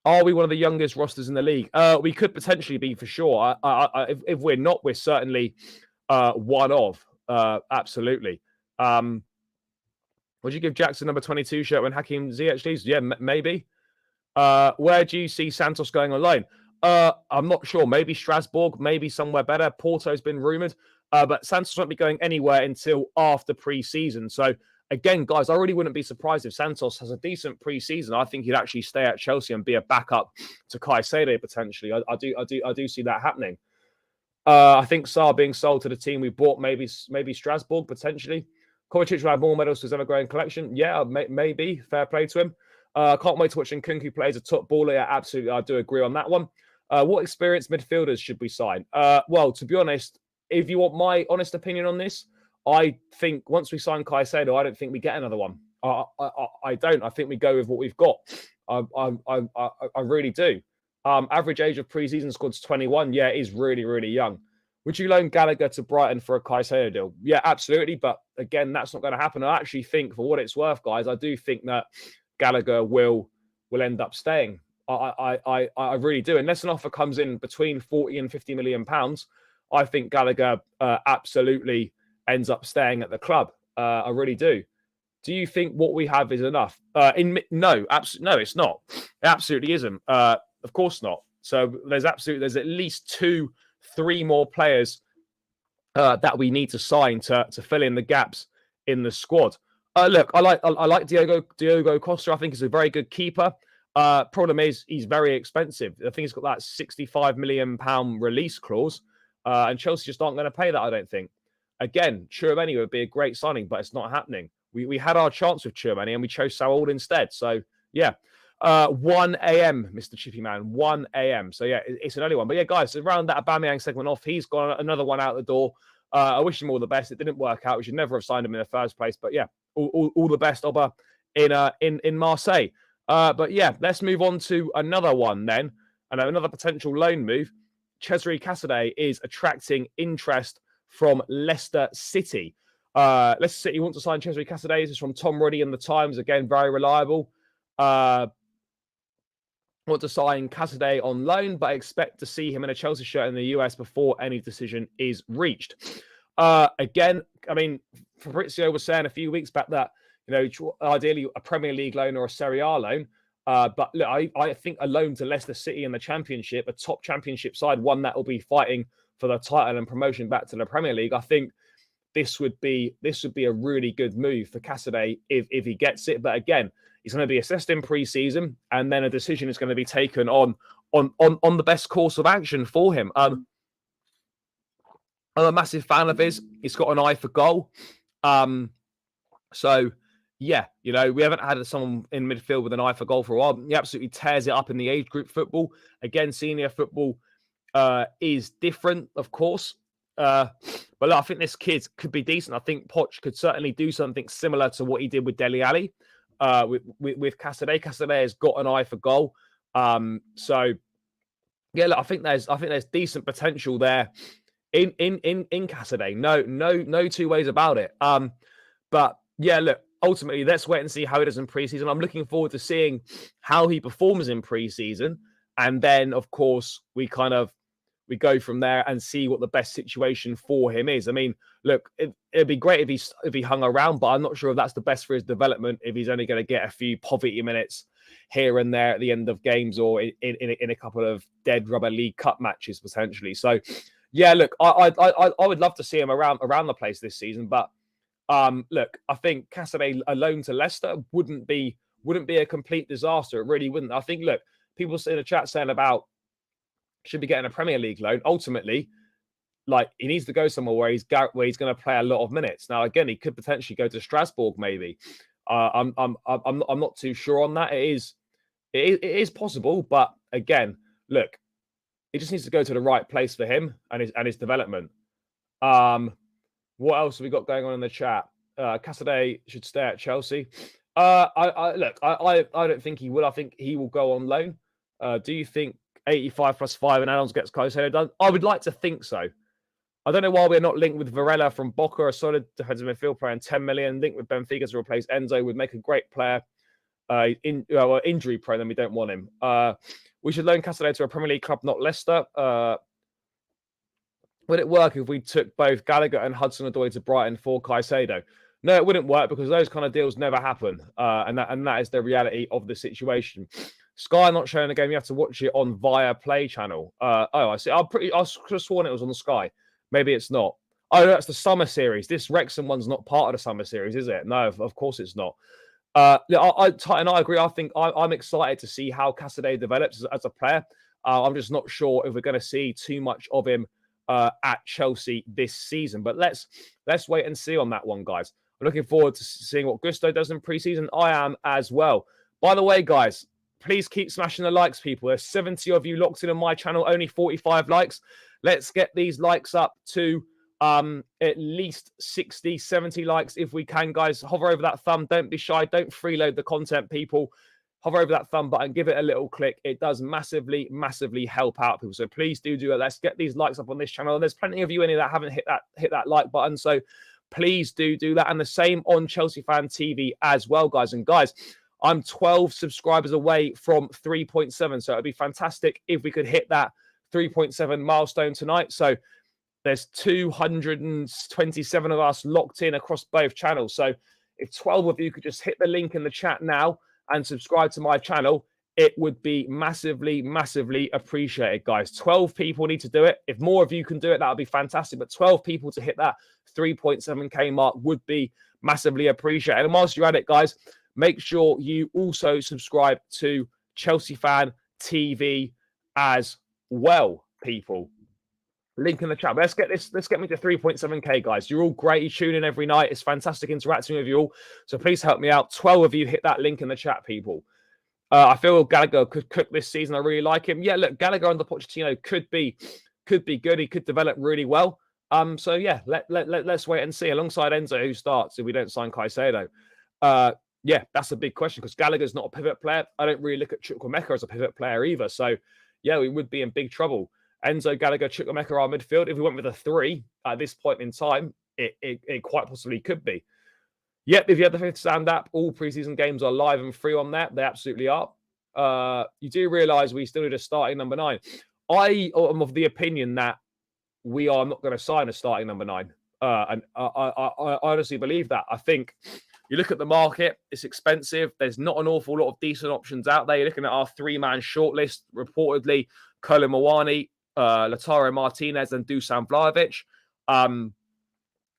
Are we one of the youngest rosters in the league? We could potentially be for sure. If we're not, we're certainly one of. Absolutely. Would you give Jackson number 22 shirt when Hakim Ziyech leaves? Yeah, maybe. Where do you see Santos going on loan? I'm not sure. Maybe Strasbourg, maybe somewhere better. Porto's been rumoured. But Santos won't be going anywhere until after pre-season. So, again, guys, I really wouldn't be surprised if Santos has a decent pre-season. I think he'd actually stay at Chelsea and be a backup to Caicedo potentially. I do see that happening. I think Sarr being sold to the team we bought, maybe Strasbourg potentially. Kovacic will have more medals to his ever-growing collection. Yeah, maybe. Fair play to him. Can't wait to watch Nkunku play as a top baller. Yeah, absolutely. I do agree on that one. What experienced midfielders should we sign? Well, to be honest, if you want my honest opinion on this, I think once we sign Caicedo, I don't think we get another one. I don't. I think we go with what we've got. I really do. Average age of pre-season squad's 21. Yeah, it is really, really young. Would you loan Gallagher to Brighton for a Caicedo deal? Yeah, absolutely. But again, that's not going to happen. I actually think, for what it's worth, guys, I do think that Gallagher will end up staying. I really do. Unless an offer comes in between 40 and 50 million pounds, I think Gallagher absolutely ends up staying at the club. I really do. Do you think what we have is enough? No, it's not. It absolutely isn't. Of course not. So there's at least 2-3 more players that we need to sign to fill in the gaps in the squad. Look, I like Diogo Costa. I think he's a very good keeper. Problem is he's very expensive. I think he's got that £65 million release clause, and Chelsea just aren't going to pay that, I don't think. Again, Tchouaméni would be a great signing, but it's not happening. We had our chance with Tchouaméni and we chose Saul instead. So, yeah. 1 a.m., Mr. Chippy Man. 1 a.m. So, yeah, it's an early one. But, yeah, guys, around that Aubameyang segment off, he's got another one out the door. I wish him all the best. It didn't work out. We should never have signed him in the first place. But, yeah, all the best, Oba, in Marseille. But, yeah, let's move on to another one then. And another potential loan move. Cesare Casadei is attracting interest from Leicester City. Leicester City want to sign Cesare Casadei. This is from Tom Ruddy in the Times. Again, very reliable. Want to sign Casadei on loan, but expect to see him in a Chelsea shirt in the US before any decision is reached. Again, I mean, Fabrizio was saying a few weeks back that, ideally a Premier League loan or a Serie A loan. But look, I think a loan to Leicester City in the Championship, a top Championship side, one that will be fighting for the title and promotion back to the Premier League. I think this would be a really good move for Casadei if he gets it. But again, he's going to be assessed in pre-season, and then a decision is going to be taken on the best course of action for him. I'm a massive fan of his. He's got an eye for goal. So yeah, we haven't had someone in midfield with an eye for goal for a while. He absolutely tears it up in the age group football. Again, senior football is different, of course. But look, I think this kid could be decent. I think Poch could certainly do something similar to what he did with Dele Alli with Casadei. Casadei has got an eye for goal. So yeah, look, I think there's decent potential there in Casadei. No two ways about it. But yeah, look, ultimately, let's wait and see how he does in pre-season. I'm looking forward to seeing how he performs in pre-season. And then, of course, we go from there and see what the best situation for him is. I mean, look, it'd be great if he hung around, but I'm not sure if that's the best for his development, if he's only going to get a few poverty minutes here and there at the end of games or in a couple of dead rubber League Cup matches, potentially. So, yeah, look, I would love to see him around the place this season, but look, I think Casadei alone to Leicester wouldn't be a complete disaster. It really wouldn't. I think, look, people in the chat saying about should be getting a Premier League loan. Ultimately, like, he needs to go somewhere where he's going to play a lot of minutes. Now, again, he could potentially go to Strasbourg, maybe. I'm not too sure on that. It is possible, but again, look, he just needs to go to the right place for him and his development. What else have we got going on in the chat? Casadei should stay at Chelsea. I don't think he will. I think he will go on loan. Do you think 85 plus 5 and add-ons gets Caicedo done? I would like to think so. I don't know why we're not linked with Varela from Boca, a solid defensive midfield player, and 10 million. Linked with Benfica to replace Enzo would make a great player. Injury prone, then we don't want him. We should loan Casadei to a Premier League club, not Leicester. Would it work if we took both Gallagher and Hudson-Odoi to Brighton for Caicedo? No, it wouldn't work because those kind of deals never happen. And that is the reality of the situation. Sky not showing the game. You have to watch it on Via Play channel. I see. I could have sworn it was on the Sky. Maybe it's not. Oh, that's the summer series. This Wrexham one's not part of the summer series, is it? No, of course it's not. I agree. I think I'm excited to see how Casadei develops as a player. I'm just not sure if we're going to see too much of him at Chelsea this season. But let's wait and see on that one, guys. I'm looking forward to seeing what Gusto does in preseason. I am as well. By the way, guys, please keep smashing the likes, people. There's 70 of you locked in on my channel, only 45 likes. Let's get these likes up to at least 60, 70 likes if we can, guys. Hover over that thumb. Don't be shy. Don't freeload the content, people. Hover over that thumb button. Give it a little click. It does massively, massively help out people. So please do it. Let's get these likes up on this channel. And there's plenty of you in here that haven't hit that like button. So please do that. And the same on Chelsea Fan TV as well, guys. And guys, I'm 12 subscribers away from 3.7. So it'd be fantastic if we could hit that 3.7 milestone tonight. So there's 227 of us locked in across both channels. So if 12 of you could just hit the link in the chat now and subscribe to my channel, it would be massively, massively appreciated, guys. 12 people need to do it. If more of you can do it, that would be fantastic. But 12 people to hit that 3.7K mark would be massively appreciated. And whilst you're at it, guys, make sure you also subscribe to Chelsea Fan TV as well, people. Link in the chat. Let's get me to 3.7K, guys. You're all great. You tune in every night. It's fantastic interacting with you all. So please help me out. 12 of you hit that link in the chat, people. I feel Gallagher could cook this season. I really like him. Yeah, look, Gallagher under Pochettino could be good. He could develop really well. So yeah, let's wait and see. Alongside Enzo, who starts if we don't sign Caicedo. Yeah, that's a big question because Gallagher's not a pivot player. I don't really look at Chukwuemeka as a pivot player either. So yeah, we would be in big trouble. Enzo, Gallagher, Chukwuemeka are our midfield. If we went with a 3 at this point in time, it quite possibly could be. Yep, if you had the Fifth Stand app, all preseason games are live and free on that. They absolutely are. You do realise we still need a starting number 9. I am of the opinion that we are not going to sign a starting number 9. And I honestly believe that. I think you look at the market, it's expensive. There's not an awful lot of decent options out there. You're looking at our 3-man shortlist, reportedly, Kolo Muani, Lautaro Martinez and Dusan Vlahovic.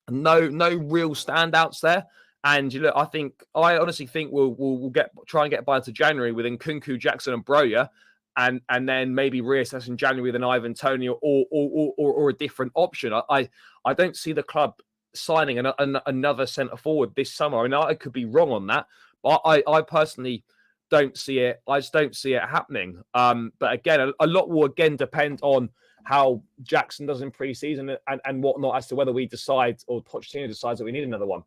No real standouts there. And you look, I honestly think we'll try and get by into January with Nkunku, Jackson, and Broja, and then maybe reassess in January with an Ivan Toney or a different option. I don't see the club signing another centre forward this summer. I mean, I could be wrong on that, but I personally don't see it. I just don't see it happening. But again, a lot will again depend on how Jackson does in pre-season and whatnot as to whether we decide or Pochettino decides that we need another one.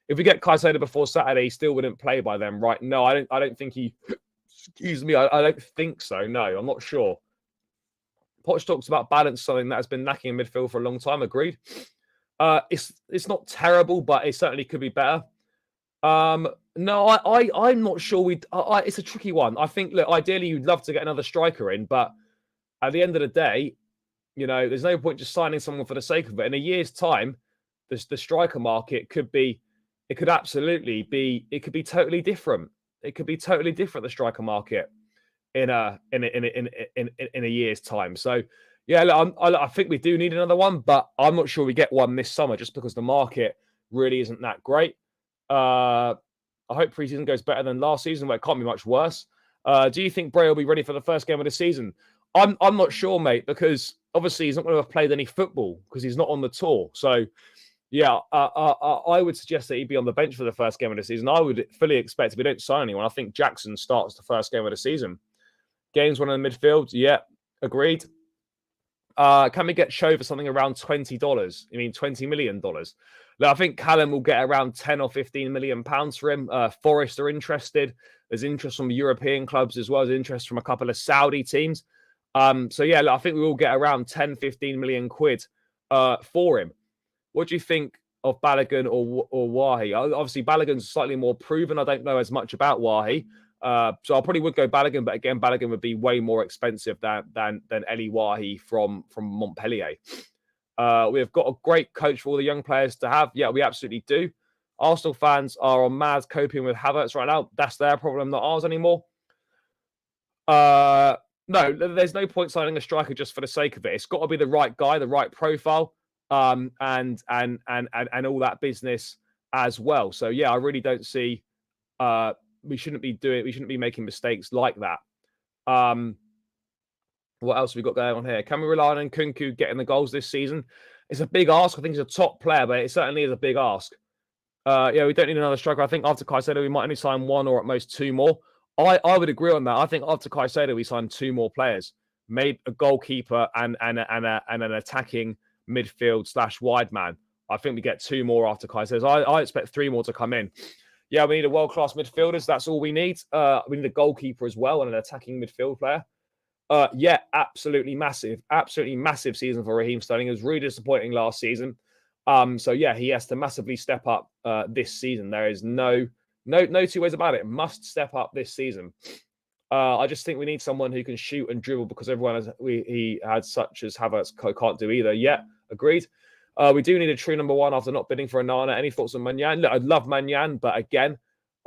If we get Caicedo before Saturday, he still wouldn't play by then, right? No, I don't think he. Excuse me, I don't think so. No, I'm not sure. Poch talks about balance, something that has been lacking in midfield for a long time. Agreed. It's not terrible, but it certainly could be better. No, I'm not sure. It's a tricky one. I think, look, ideally you'd love to get another striker in, but at the end of the day, you know, there's no point just signing someone for the sake of it. In a year's time, the striker market could be. It could absolutely be. It could be totally different. It could be totally different. The striker market in a year's time. So yeah, look, I think we do need another one, but I'm not sure we get one this summer just because the market really isn't that great. I hope preseason goes better than last season, where it can't be much worse. Do you think Bray will be ready for the first game of the season? I'm not sure, mate, because obviously he's not going to have played any football because he's not on the tour. So, yeah, I would suggest that he'd be on the bench for the first game of the season. I would fully expect if we don't sign anyone, I think Jackson starts the first game of the season. Games one in the midfield, yeah, agreed. Can we get Cho for something around $20? I mean, $20 million. Look, I think Callum will get around 10 or 15 million pounds for him. Forest are interested. There's interest from European clubs as well as interest from a couple of Saudi teams. So yeah, look, I think we will get around 10, 15 million quid for him. What do you think of Balogun or Wahi? Obviously, Balogun's slightly more proven. I don't know as much about Wahi. So I probably would go Balogun, but again, Balogun would be way more expensive than Eli Wahi from Montpellier. We've got a great coach for all the young players to have. Yeah, we absolutely do. Arsenal fans are on mad coping with Havertz right now. That's their problem, not ours anymore. No, there's no point signing a striker just for the sake of it. It's got to be the right guy, the right profile, and all that business as well. So yeah, I really don't see. We shouldn't be making mistakes like that. What else have we got going on here? Can we rely on Nkunku getting the goals this season? It's a big ask. I think he's a top player, but it certainly is a big ask. Yeah, we don't need another striker. I think after Caicedo, we might only sign one or at most two more. I would agree on that. I think after Caicedo, we signed two more players, maybe a goalkeeper and an attacking midfield / wide man. I think we get two more after Caicedo. I expect three more to come in. Yeah, we need a world-class midfielders. That's all we need. We need a goalkeeper as well and an attacking midfield player. Yeah, absolutely massive season for Raheem Sterling. It was really disappointing last season. So yeah, he has to massively step up this season. There is no two ways about it. Must step up this season. I just think we need someone who can shoot and dribble because everyone he had such as Havertz can't do either. Yeah, agreed. We do need a true number one after not bidding for Onana. Any thoughts on Manyan? Look, I'd love Manyan, but again,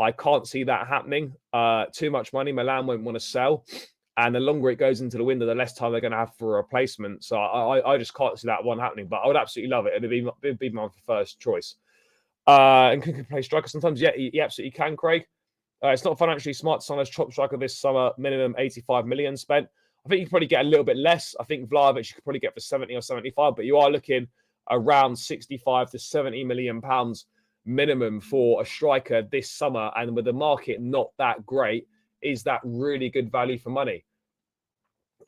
I can't see that happening. Too much money. Milan won't want to sell. And the longer it goes into the window, the less time they're going to have for a replacement. So I just can't see that one happening. But I would absolutely love it. It'd be my first choice. And can play striker sometimes? Yeah, he absolutely can, Craig. It's not financially smart to sign as top striker this summer. Minimum 85 million spent. I think you could probably get a little bit less. I think Vlahovic you could probably get for 70 or 75. But you are looking around 65 to 70 million pounds minimum for a striker this summer. And with the market not that great, is that really good value for money?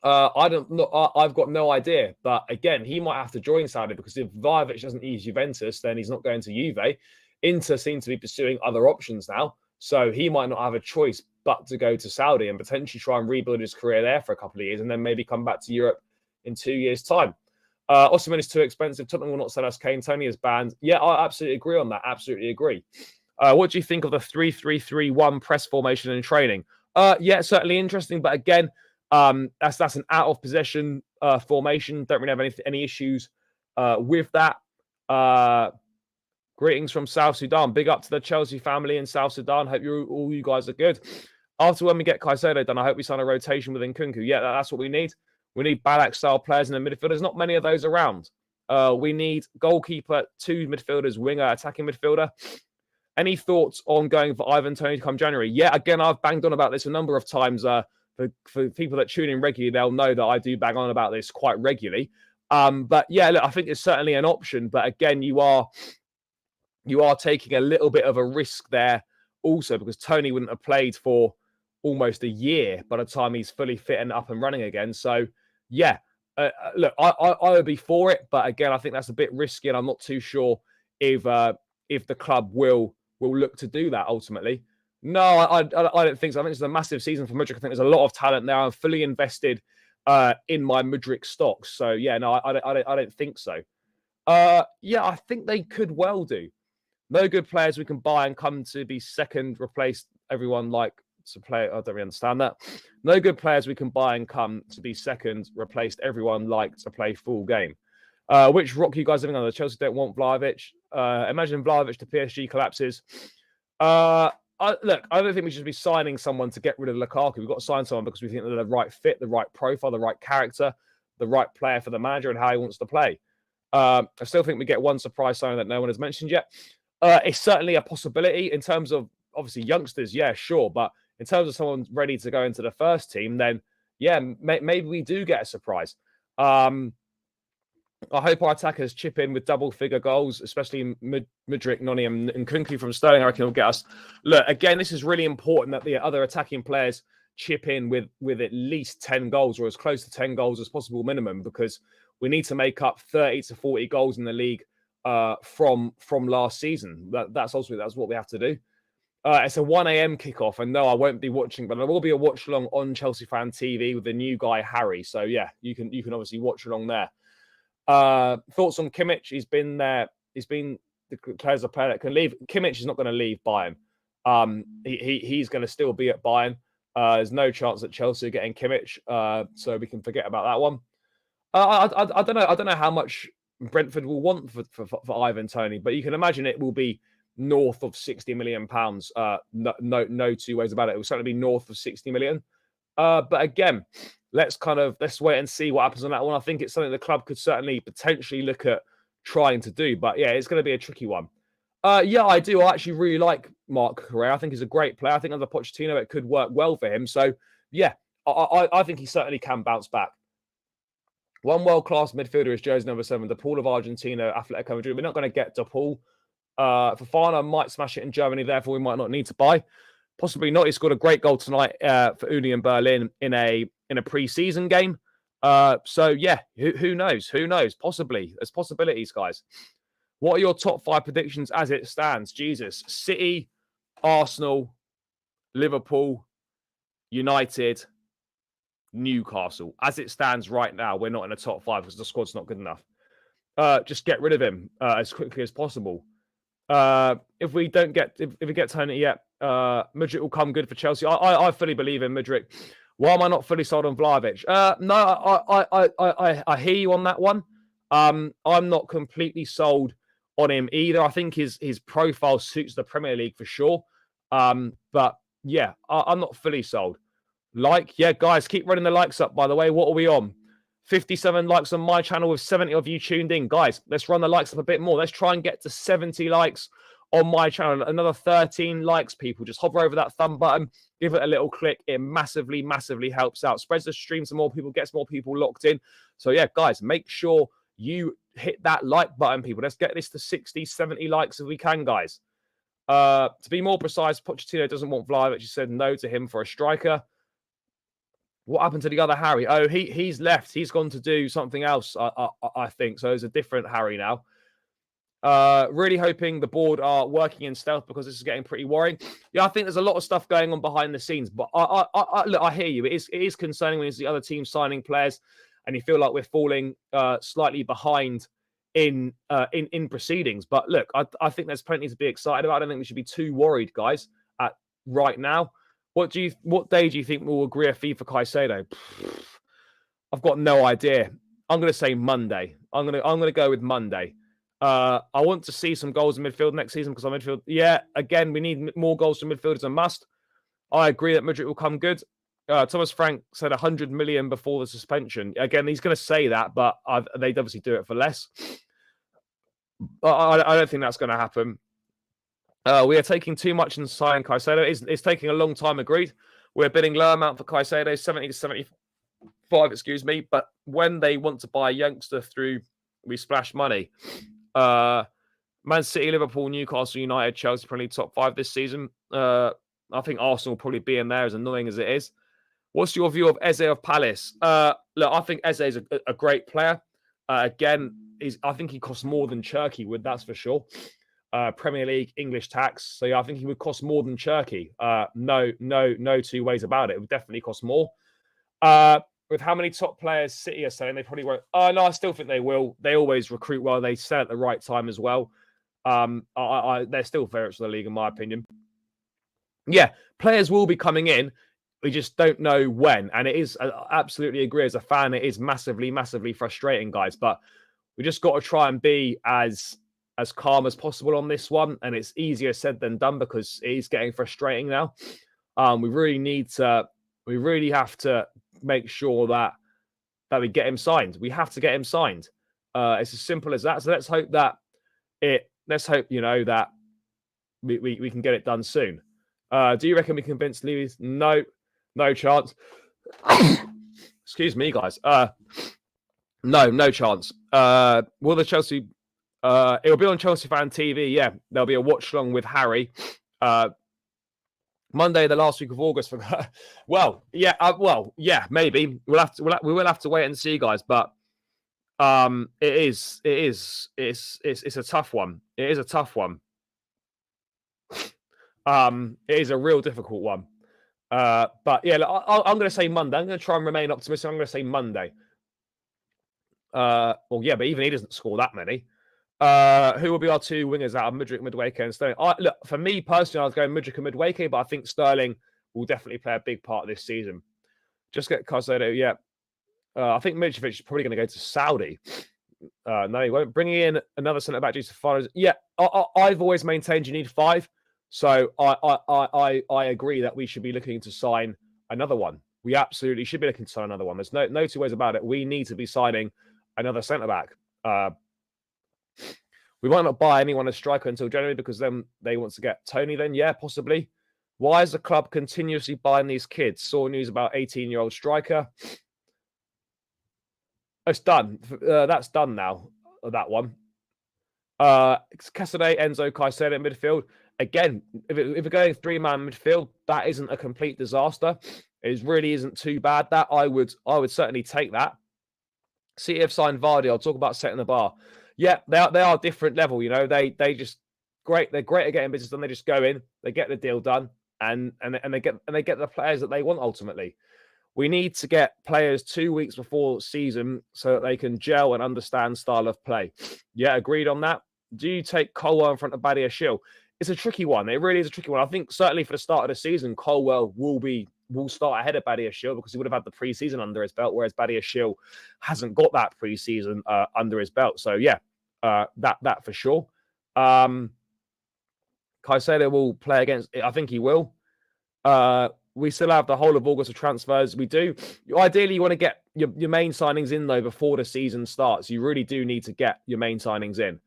I've got no idea. But again, he might have to join Saudi because if Vlahovic doesn't use Juventus, then he's not going to Juve. Inter seem to be pursuing other options now. So he might not have a choice but to go to Saudi and potentially try and rebuild his career there for a couple of years and then maybe come back to Europe in 2 years' time. Osimhen is too expensive. Tottenham will not sell us Kane. Tony is banned. Yeah, I absolutely agree on that. Absolutely agree. What do you think of the 3-3-3-1 press formation in training? Yeah, certainly interesting. But again, that's an out of possession formation. Don't really have any issues with that. Greetings from South Sudan. Big up to the Chelsea family in South Sudan. Hope all you guys are good. After when we get Caicedo done, I hope we sign a rotation with Nkunku. Yeah, that's what we need. We need Ballack-style players in the midfield. There's not many of those around. We need goalkeeper, two midfielders, winger, attacking midfielder. Any thoughts on going for Ivan Toney to come January? Yeah, again, I've banged on about this a number of times. For people that tune in regularly, they'll know that I do bang on about this quite regularly. But yeah, look, I think it's certainly an option. But again, you are taking a little bit of a risk there also because Toney wouldn't have played for almost a year by the time he's fully fit and up and running again. So yeah, look, I would be for it. But again, I think that's a bit risky and I'm not too sure if the club will look to do that ultimately. No, I don't think so. I think it's a massive season for Mudryk. I think there's a lot of talent there. I'm fully invested in my Mudryk stocks. So yeah, no, I don't think so. Yeah, I think they could well do. No good players we can buy and come to be second, replace everyone like to play. I don't really understand that. No good players we can buy and come to be second, replaced everyone like to play full game. Which rock you guys living on? The Chelsea don't want Vlahovic. Imagine Vlahovic to PSG collapses. Look, I don't think we should be signing someone to get rid of Lukaku. We've got to sign someone because we think they're the right fit, the right profile, the right character, the right player for the manager and how he wants to play. I still think we get one surprise signing that no one has mentioned yet. It's certainly a possibility in terms of obviously youngsters. Yeah, sure. But in terms of someone ready to go into the first team, then yeah, maybe we do get a surprise. I hope our attackers chip in with double-figure goals, especially Mudryk, Noni, and Kunku from Sterling. I reckon will get us. Look, again, this is really important that the other attacking players chip in with at least 10 goals or as close to 10 goals as possible minimum, because we need to make up 30 to 40 goals in the league from last season. That's what we have to do. It's a 1 a.m. kickoff, and no, I won't be watching, but there will be a watch along on Chelsea Fan TV with the new guy Harry. So yeah, you can obviously watch along there. Thoughts on Kimmich? He's been there. He's been the players a player that can leave. Kimmich is not going to leave Bayern. He's going to still be at Bayern. There's no chance that Chelsea are getting Kimmich, so we can forget about that one. I don't know. I don't know how much Brentford will want for Ivan Toney, but you can imagine it will be north of £60 million. No two ways about it. It will certainly be north of 60 million. But again, let's wait and see what happens on that one. I think it's something the club could certainly potentially look at trying to do. But yeah, it's going to be a tricky one. Yeah, I do. I actually really like Marc Guehi. I think he's a great player. I think under Pochettino, it could work well for him. So yeah, I think he certainly can bounce back. One world-class midfielder is jersey number 7, DePaul of Argentina, Atletico Madrid. We're not going to get DePaul. Fofana might smash it in Germany, therefore we might not need to buy. Possibly not. He scored a great goal tonight for Union Berlin in a pre-season game. So yeah, who knows? Who knows? Possibly. There's possibilities, guys. What are your top 5 predictions as it stands? Jesus. City, Arsenal, Liverpool, United, Newcastle. As it stands right now, we're not in the top 5 because the squad's not good enough. Just get rid of him as quickly as possible. If we get Tony yet, Mudryk will come good for Chelsea. I fully believe in Mudryk. Why am I not fully sold on Vlahovic? No, I hear you on that one. I'm not completely sold on him either. I think his profile suits the Premier League for sure. But yeah, I'm not fully sold. Yeah, guys, keep running the likes up, by the way. What are we on? 57 likes on my channel with 70 of you tuned in. Guys, let's run the likes up a bit more. Let's try and get to 70 likes on my channel. Another 13 likes, people. Just hover over that thumb button. Give it a little click. It massively, massively helps out. Spreads the stream to more people, gets more people locked in. So yeah, guys, make sure you hit that like button, people. Let's get this to 60, 70 likes if we can, guys. To be more precise, Pochettino doesn't want Vlahovic. He said no to him for a striker. What happened to the other Harry? Oh, he's left. He's gone to do something else, I think. So there's a different Harry now. Really hoping the board are working in stealth because this is getting pretty worrying. Yeah, I think there's a lot of stuff going on behind the scenes. But look, I hear you. It is concerning when it's the other team signing players and you feel like we're falling slightly behind in proceedings. But look, I think there's plenty to be excited about. I don't think we should be too worried, guys, right now. What day do you think we'll agree a fee for Caicedo? I've got no idea. I'm going to say Monday. I'm going to go with Monday. I want to see some goals in midfield next season because our midfield. Yeah, again, we need more goals from midfield as a must. I agree that Mudryk will come good. Thomas Frank said 100 million before the suspension. Again, he's going to say that, but they'd obviously do it for less. I don't think that's going to happen. We are taking too much in signing Caicedo. It's taking a long time, agreed. We're bidding low amount for Caicedo, 70 to 75, excuse me. But when they want to buy a youngster through, we splash money. Man City, Liverpool, Newcastle, United, Chelsea, probably top 5 this season. I think Arsenal will probably be in there, as annoying as it is. What's your view of Eze of Palace? Look, I think Eze is a great player. Again, I think he costs more than Cherky would, that's for sure. Premier League, English tax. So yeah, I think he would cost more than Cherky. No two ways about it. It would definitely cost more. With how many top players City are saying, they probably won't. No, I still think they will. They always recruit well. They sell at the right time as well. They're still favourites for the league, in my opinion. Yeah, players will be coming in. We just don't know when. And it is, I absolutely agree as a fan, it is massively, massively frustrating, guys. But we just got to try and be as calm as possible on this one. And it's easier said than done because it is getting frustrating now. We really have to make sure that we get him signed. We have to get him signed. It's as simple as that. So let's hope that that we can get it done soon. Do you reckon we convince Lewis? No, no chance. Excuse me, guys. No chance. Will the Chelsea? It'll be on Chelsea Fan TV. Yeah, there'll be a watch along with Harry. Monday, the last week of August. Well, yeah, maybe we will have to wait and see, guys. But it's a tough one. It is a tough one. It is a real difficult one. But yeah, I'm going to say Monday. I'm going to try and remain optimistic. I'm going to say Monday. Well, yeah, but even he doesn't score that many. Who will be our two wingers out of Mudryk, Madueke, and Sterling? Look, for me personally, I was going Mudryk and Madueke, but I think Sterling will definitely play a big part this season. Just get Caicedo, yeah. I think Mitrovic is probably going to go to Saudi. No, he won't. Bringing in another centre back due to Fares. Yeah, I've always maintained you need 5. So I agree that we should be looking to sign another one. We absolutely should be looking to sign another one. There's no two ways about it. We need to be signing another centre back. We might not buy anyone as striker until January because then they want to get Tony then. Yeah, possibly. Why is the club continuously buying these kids? Saw news about 18-year-old striker. It's done. That's done now, that one. Casadei, Enzo, Caicedo in midfield. Again, if we're going 3-man midfield, that isn't a complete disaster. It really isn't too bad. That I would certainly take that. CF signed Vardy. I'll talk about setting the bar. Yeah, they are different level. You know, they just great. They're great at getting business done. They just go in, they get the deal done, and they get the players that they want ultimately. We need to get players 2 weeks before season so that they can gel and understand style of play. Yeah, agreed on that. Do you take Colwell in front of Badia Shield? It's a tricky one. It really is a tricky one. I think certainly for the start of the season, Colwell will start ahead of Badia Shield because he would have had the preseason under his belt, whereas Badia Shield hasn't got that preseason under his belt. So yeah, that for sure. Caicedo will play against. I think he will. We still have the whole of August of transfers. We do. Ideally, you want to get your main signings in though before the season starts. You really do need to get your main signings in.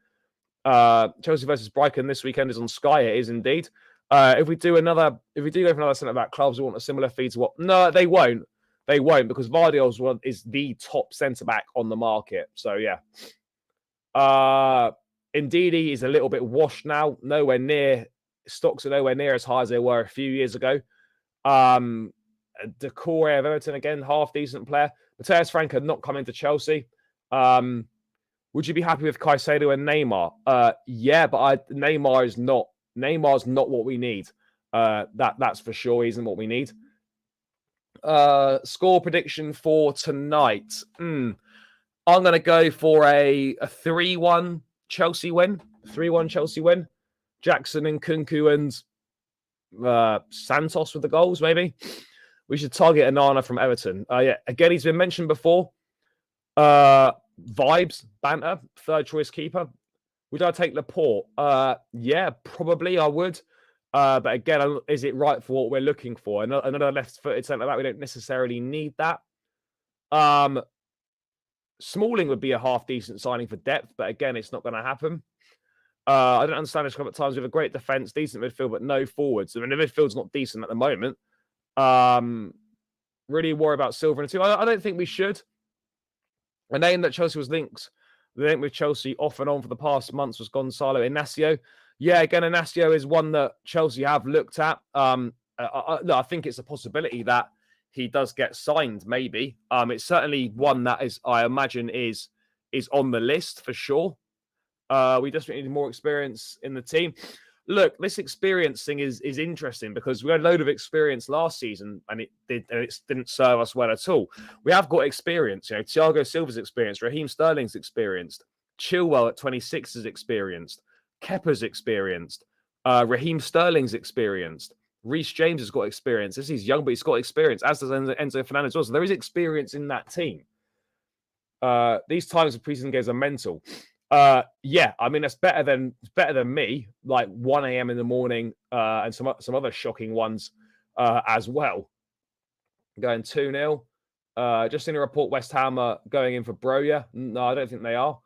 Chelsea versus Brighton this weekend is on Sky. It is indeed. If we do go for another centre back, clubs will want a similar fee to what? No, they won't. They won't because Vardy is the top centre back on the market. So yeah. Ndidi is a little bit washed now. Nowhere near stocks are nowhere near as high as they were a few years ago. Decore of Everton again, half decent player. Mateus Franco not coming to Chelsea. Would you be happy with Caicedo and Neymar? Yeah, but Neymar's not what we need. That's for sure. He isn't what we need. Score prediction for tonight. I'm going to go for a 3-1 Chelsea win. 3-1 Chelsea win. Jackson and Kunku and Santos with the goals, maybe. We should target Anana from Everton. Yeah, again, he's been mentioned before. Vibes, banter, third choice keeper. Would I take Laporte? Yeah, probably I would. But again, is it right for what we're looking for? Another left-footed centre back. We don't necessarily need that. Smalling would be a half-decent signing for depth, but again, it's not going to happen. I don't understand this club at times. We have a great defence, decent midfield, but no forwards. I mean, the midfield's not decent at the moment. Really worry about Silva and two. I don't think we should. A name that Chelsea was linked with Chelsea off and on for the past months was Gonzalo Inacio. Yeah, again, Inacio is one that Chelsea have looked at. I think it's a possibility that he does get signed, maybe. It's certainly one that I imagine is on the list for sure. We just need more experience in the team. Look, this experience thing is interesting because we had a load of experience last season and it didn't serve us well at all. We have got experience. You know, Thiago Silva's experienced, Raheem Sterling's experienced, Chilwell at 26 is experienced, Kepa's experienced, Raheem Sterling's experienced, Reece James has got experience. This is young, but he's got experience, as does Enzo Fernandez as well. So there is experience in that team. These times of preseason games are mental. Yeah, I mean, it's better than me, like 1 a.m. in the morning, and some other shocking ones as well. Going 2-0. Just in a report, West Ham are going in for Broja. No, I don't think they are.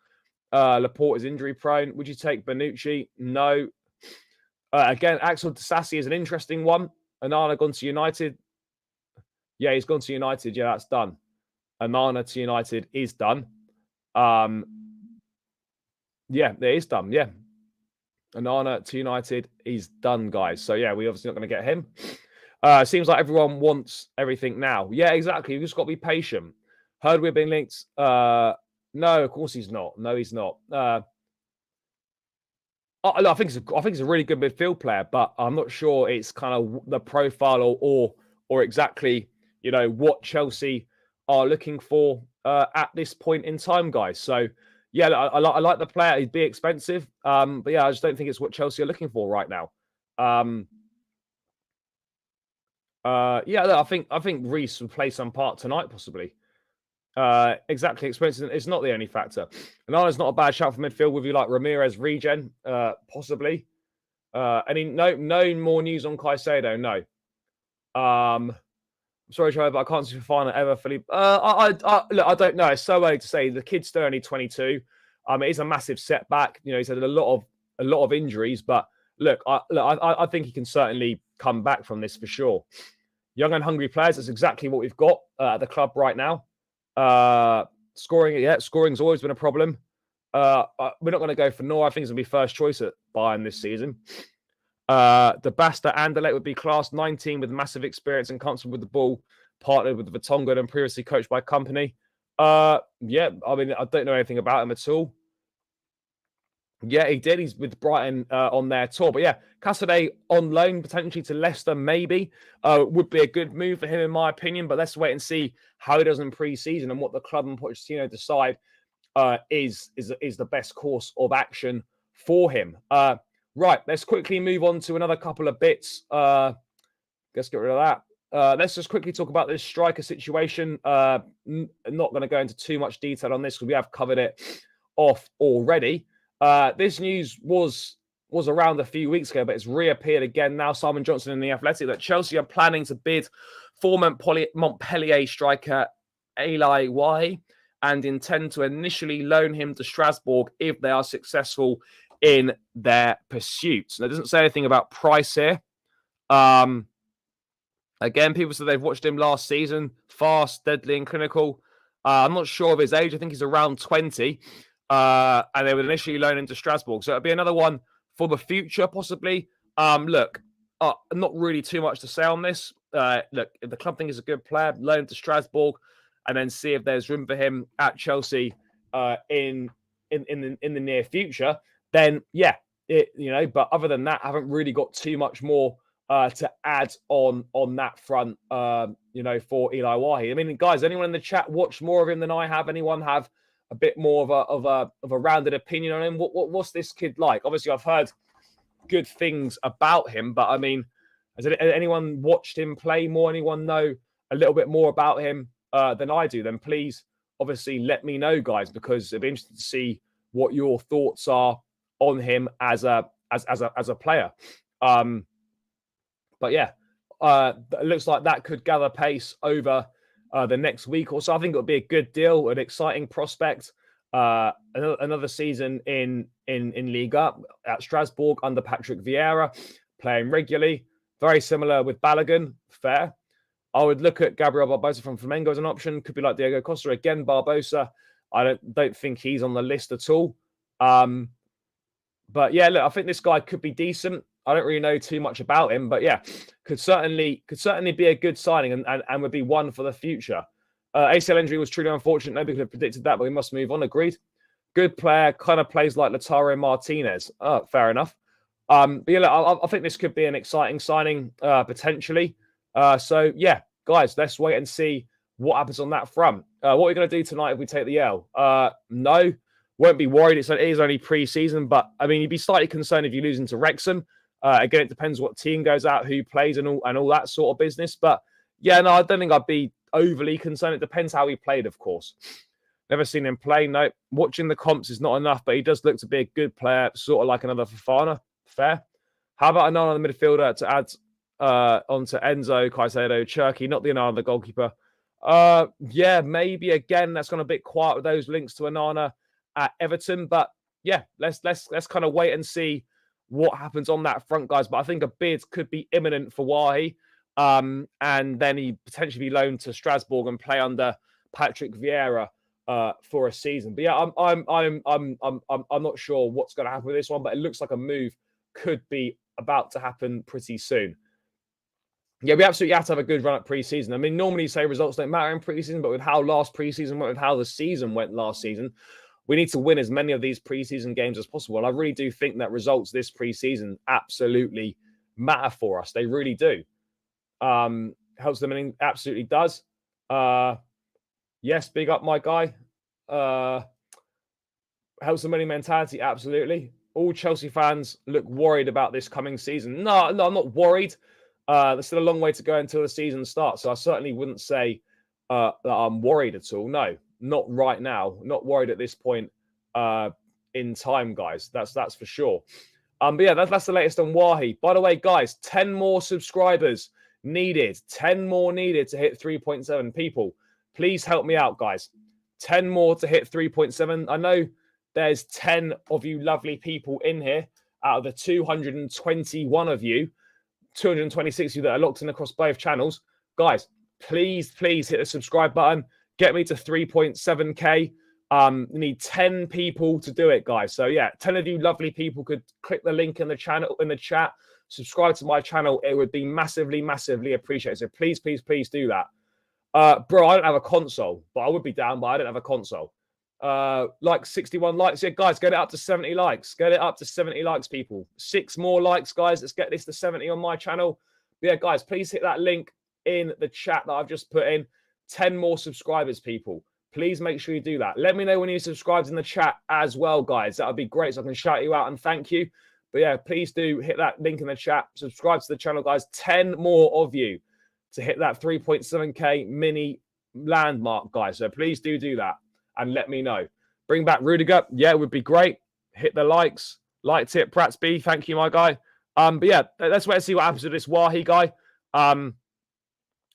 Laporte is injury prone. Would you take Bonucci? No. Again, Axel Disasi is an interesting one. Onana gone to United. Yeah, he's gone to United. Yeah, that's done. Onana to United is done. Yeah, it is done. Yeah. Onana to United is done, guys. So, yeah, we're obviously not going to get him. Seems like everyone wants everything now. Yeah, exactly. You've just got to be patient. Heard we're being linked. No, of course he's not. No, he's not. I think it's a really good midfield player, but I'm not sure it's kind of the profile or exactly what Chelsea are looking for at this point in time, guys. So yeah, I like the player. He'd be expensive, but yeah, I just don't think it's what Chelsea are looking for right now. Yeah, look, I think Reece will play some part tonight, possibly. Exactly, expensive. It's not the only factor. Onana's not a bad shout for midfield with you like Ramirez regen, possibly. No more news on Caicedo? No. I'm sorry, Trevor, but I can't see Fofana ever fully. Look, I don't know. It's so early to say. The kid's still only 22. It is a massive setback. He's had a lot of injuries, but look, I think he can certainly come back from this for sure. Young and hungry players. That's exactly what we've got at the club right now. Scoring's always been a problem. We're not going to go for Noor. I think he's going to be first choice at Bayern this season. The Basta Anderlecht would be class 19 with massive experience and comfortable with the ball, partnered with Vertonghen and previously coached by Company. Yeah, I mean, I don't know anything about him at all. Yeah, he did. He's with Brighton on their tour. But yeah, Casadei on loan, potentially to Leicester, maybe. Would be a good move for him, in my opinion. But let's wait and see how he does in pre-season and what the club and Pochettino decide is the best course of action for him. Right, let's quickly move on to another couple of bits. Let's get rid of that. Let's just quickly talk about this striker situation. I'm not going to go into too much detail on this because we have covered it off already. This news was around a few weeks ago, but it's reappeared again now. Simon Johnson in The Athletic that Chelsea are planning to bid for Montpellier striker Eli Wahi and intend to initially loan him to Strasbourg if they are successful in their pursuits. Now, it doesn't say anything about price here. Again, people said they've watched him last season. Fast, deadly, and clinical. I'm not sure of his age. I think he's around 20. And they would initially loan him to Strasbourg. So it'll be another one for the future, possibly. Look, not really too much to say on this. Look, if the club think he's a good player, loan him to Strasbourg and then see if there's room for him at Chelsea in the near future. Then, yeah, but other than that, I haven't really got too much more to add on that front, for Eli Wahi. I mean, guys, anyone in the chat watch more of him than I have? Anyone have a bit more of a rounded opinion on him? What's this kid like? Obviously, I've heard good things about him, but I mean, has anyone watched him play more? Anyone know a little bit more about him than I do? Then please, obviously, let me know, guys, because it'd be interesting to see what your thoughts are on him as a player. But yeah, it looks like that could gather pace over the next week or so. I think it would be a good deal, an exciting prospect. Another season in Liga at Strasbourg under Patrick Vieira, playing regularly. Very similar with Balogun. Fair. I would look at Gabriel Barbosa from Flamengo as an option. Could be like Diego Costa again. Barbosa, I don't think he's on the list at all. But yeah, look, I think this guy could be decent. I don't really know too much about him, but yeah, could certainly be a good signing and would be one for the future. ACL injury was truly unfortunate. Nobody could have predicted that, but we must move on. Agreed. Good player, kind of plays like Lautaro Martinez. Fair enough. But yeah, look, I think this could be an exciting signing potentially. So yeah, guys, let's wait and see what happens on that front. What are we going to do tonight if we take the L? No, won't be worried. It is only pre-season, but I mean, you'd be slightly concerned if you're losing to Wrexham. Again, it depends what team goes out, who plays, and all that sort of business. But yeah, no, I don't think I'd be overly concerned. It depends how he played, of course. Never seen him play. No, watching the comps is not enough, but he does look to be a good player, sort of like another Fofana. Fair. How about another midfielder to add onto Enzo, Caicedo, Cherky, not the Onana, the goalkeeper? Yeah, maybe again. That's gone a bit quiet with those links to Onana at Everton, but yeah, let's kind of wait and see what happens on that front, guys. But I think a bid could be imminent for Guehi, and then he potentially be loaned to Strasbourg and play under Patrick Vieira for a season. But yeah, I'm not sure what's going to happen with this one, but it looks like a move could be about to happen pretty soon. Yeah, we absolutely have to have a good run at preseason. I mean, normally you say results don't matter in preseason, but with how last preseason went, with how the season went last season, we need to win as many of these preseason games as possible. And I really do think that results this preseason absolutely matter for us. They really do. Helps them in, absolutely does. Yes, big up my guy. Helps the winning mentality, absolutely. All Chelsea fans look worried about this coming season. No, I'm not worried. There's still a long way to go until the season starts. So I certainly wouldn't say that I'm worried at all. No, not right now. Not worried at this point in time, guys. That's for sure. But yeah, that's the latest on Guehi. By the way, guys, 10 more subscribers needed. 10 more needed to hit 3.7 people. Please help me out, guys. 10 more to hit 3.7. I know there's 10 of you lovely people in here out of the 221 of you, 226 of you that are locked in across both channels. Guys, please hit the subscribe button. Get me to 3.7K. We need 10 people to do it, guys. So yeah, 10 of you lovely people could click the link in the channel, in the chat, subscribe to my channel. It would be massively appreciated. So please do that. Bro, I don't have a console, but I would be down, but I don't have a console. Like 61 likes. Yeah, guys, get it up to 70 likes. Get it up to 70 likes, people. 6 more likes, guys. Let's get this to 70 on my channel. But yeah, guys, please hit that link in the chat that I've just put in. 10 more subscribers, people. Please make sure you do that. Let me know when you subscribed in the chat as well, guys. That would be great so I can shout you out and thank you. But yeah, please do hit that link in the chat. Subscribe to the channel, guys. 10 more of you to hit that 3.7K mini landmark, guys. So please do that and let me know. Bring back Rudiger. Yeah, it would be great. Hit the likes. Like tip, Prats B. Thank you, my guy. But yeah, let's wait and see what happens with this Guehi guy.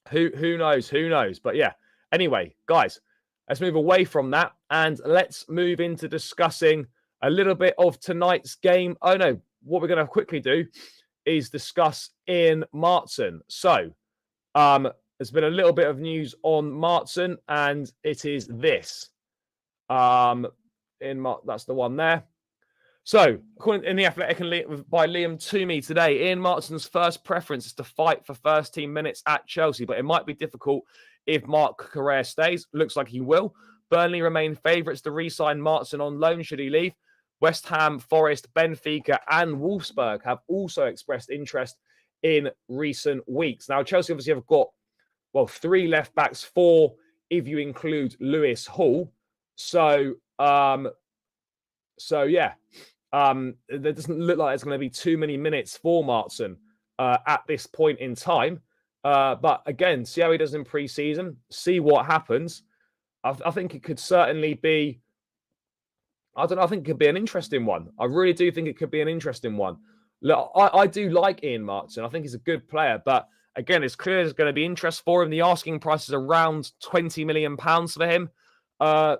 Who knows? Who knows? But yeah. Anyway, guys, let's move away from that and let's move into discussing a little bit of tonight's game. Oh no, what we're going to quickly do is discuss Ian Martin. So, there's been a little bit of news on Martin, and it is this. That's the one there. So, according in the Athletic and by Liam Toomey today, Ian Martin's first preference is to fight for first team minutes at Chelsea, but it might be difficult if Marc Guehi stays. Looks like he will. Burnley remain favourites to re-sign Martin on loan should he leave. West Ham, Forest, Benfica and Wolfsburg have also expressed interest in recent weeks. Now, Chelsea obviously have got, 3 left-backs, 4 if you include Lewis Hall. So yeah, there doesn't look like there's going to be too many minutes for Martin at this point in time. But again, see how he does in pre-season, see what happens. I think it could certainly be, I think it could be an interesting one. I really do think it could be an interesting one. Look, I do like Ian Martin. I think he's a good player. But again, it's clear there's going to be interest for him. The asking price is around £20 million for him.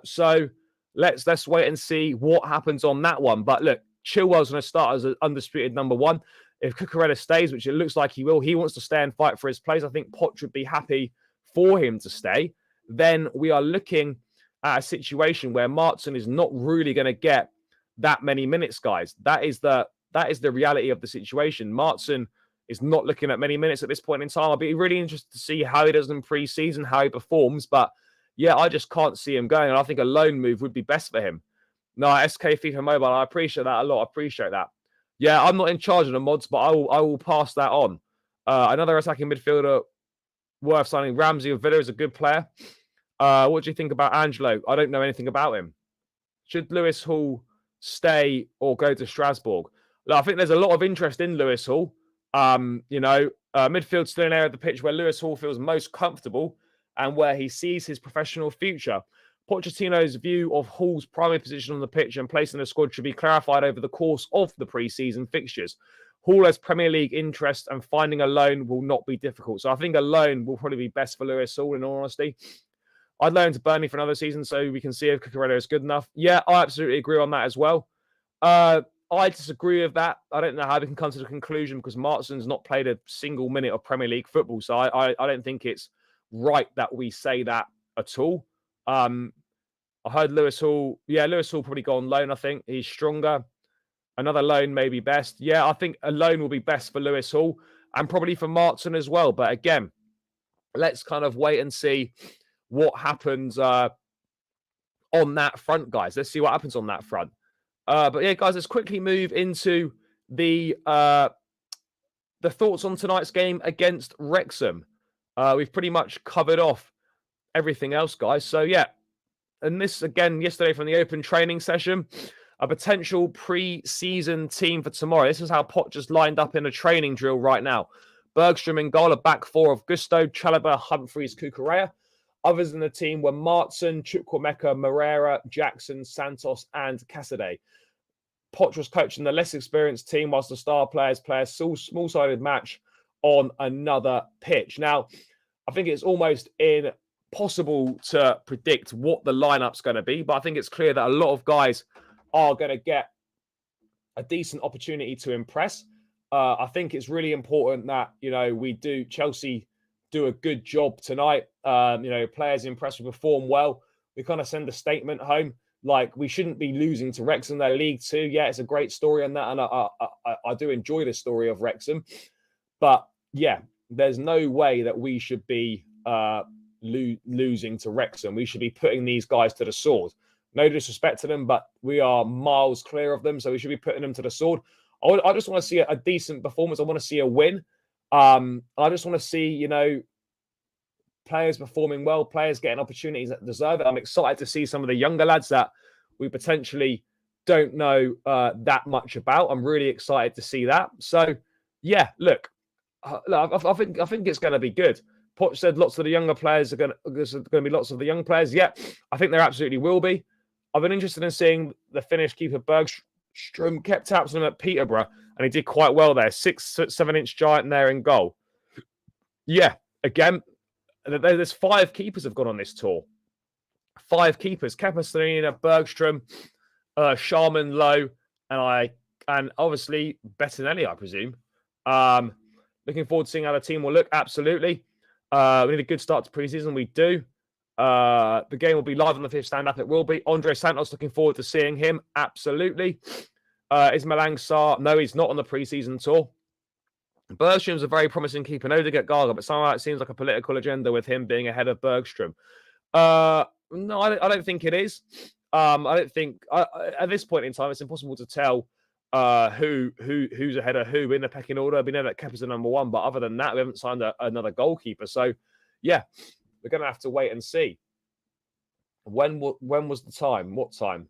So let's wait and see what happens on that one. But look, Chilwell's going to start as an undisputed number 1. If Cucurella stays, which it looks like he will, he wants to stay and fight for his place. I think Poch would be happy for him to stay. Then we are looking at a situation where Martin is not really going to get that many minutes, guys. That is the reality of the situation. Martin is not looking at many minutes at this point in time. I'll be really interested to see how he does in pre-season, how he performs. But yeah, I just can't see him going. And I think a loan move would be best for him. No, SK FIFA Mobile, I appreciate that a lot. I appreciate that. Yeah, I'm not in charge of the mods, but I will pass that on. Another attacking midfielder worth signing. Ramsey of Villa is a good player. What do you think about Angelo? I don't know anything about him. Should Lewis Hall stay or go to Strasbourg? Look, I think there's a lot of interest in Lewis Hall. Midfield's still an area of the pitch where Lewis Hall feels most comfortable and where he sees his professional future. Pochettino's view of Hall's primary position on the pitch and place in the squad should be clarified over the course of the pre-season fixtures. Hall has Premier League interest and finding a loan will not be difficult. So I think a loan will probably be best for Lewis Hall, in all honesty. I'd loan to Burnley for another season so we can see if Cucurella is good enough. Yeah, I absolutely agree on that as well. I disagree with that. I don't know how we can come to the conclusion because Martin's not played a single minute of Premier League football. So I don't think it's right that we say that at all. I heard Lewis Hall. Yeah, Lewis Hall probably go on loan, I think. He's stronger. Another loan may be best. Yeah, I think a loan will be best for Lewis Hall and probably for Martin as well. But again, let's kind of wait and see what happens on that front, guys. Let's see what happens on that front. But yeah, guys, let's quickly move into the thoughts on tonight's game against Wrexham. We've pretty much covered off everything else, guys. So yeah, and this again yesterday from the open training session, a potential pre-season team for tomorrow. This is how Pot just lined up in a training drill right now. Bergstrom in goal, a back four of Gusto, Chalobah, Humphreys, Cucurella. Others in the team were Martin, Chukwuemeka, Moreira, Jackson, Santos, and Cassidy. Poch was coaching the less experienced team, whilst the star players play a small-sided match on another pitch. Now, I think it's almost impossible to predict what the lineup's going to be, but I think it's clear that a lot of guys are going to get a decent opportunity to impress. I think it's really important that, Chelsea do a good job tonight. Players impress, we perform well. We kind of send a statement home. Like, we shouldn't be losing to Wrexham. They're League Two. Yeah, it's a great story on that. And I do enjoy the story of Wrexham. But yeah, there's no way that we should be losing to Wrexham. We should be putting these guys to the sword. No disrespect to them, but we are miles clear of them. So we should be putting them to the sword. I just want to see a decent performance. I want to see a win. I just want to see, players performing well, players getting opportunities that deserve it. I'm excited to see some of the younger lads that we potentially don't know that much about. I'm really excited to see that. So, yeah, look, I think it's going to be good. Poch said lots of the younger players there's going to be lots of the young players. Yeah, I think there absolutely will be. I've been interested in seeing the Finnish keeper Bergstrom kept tabs on him at Peterborough, and he did quite well there. 6'7" giant there in goal. Yeah, again, there's 5 keepers have gone on this tour. 5 keepers: Kepa, Selena, Bergstrom, Sharman, Lowe, and obviously Bettinelli, I presume. Looking forward to seeing how the team will look. Absolutely. We need a good start to preseason. We do. The game will be live on the 5th stand-up. It will be. Andre Santos, looking forward to seeing him. Absolutely. Ismail Sarr, no, he's not on the preseason tour. Bergstrom's a very promising keeper. No to get Gaga, but somehow it seems like a political agenda with him being ahead of Bergstrom. No, I don't think it is. I don't think at this point in time it's impossible to tell who's ahead of who in the pecking order. We know that Kepa's the number 1, but other than that, we haven't signed another goalkeeper. So, yeah, we're going to have to wait and see. When was the time? What time?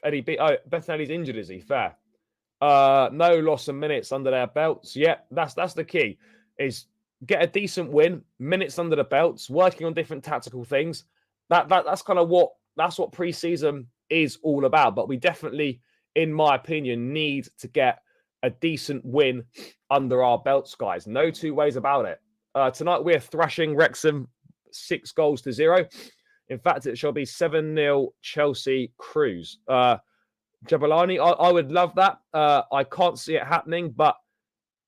Bettinelli's injured, is he? Fair. No loss of minutes under their belts. Yeah, that's the key. Is get a decent win, minutes under the belts, working on different tactical things. That's kind of what preseason is all about. But we definitely, in my opinion, need to get a decent win under our belts, guys. No two ways about it. Tonight we're thrashing Wrexham 6-0. In fact, it shall be 7-0 Chelsea cruise. Jabulani, I would love that. I can't see it happening, but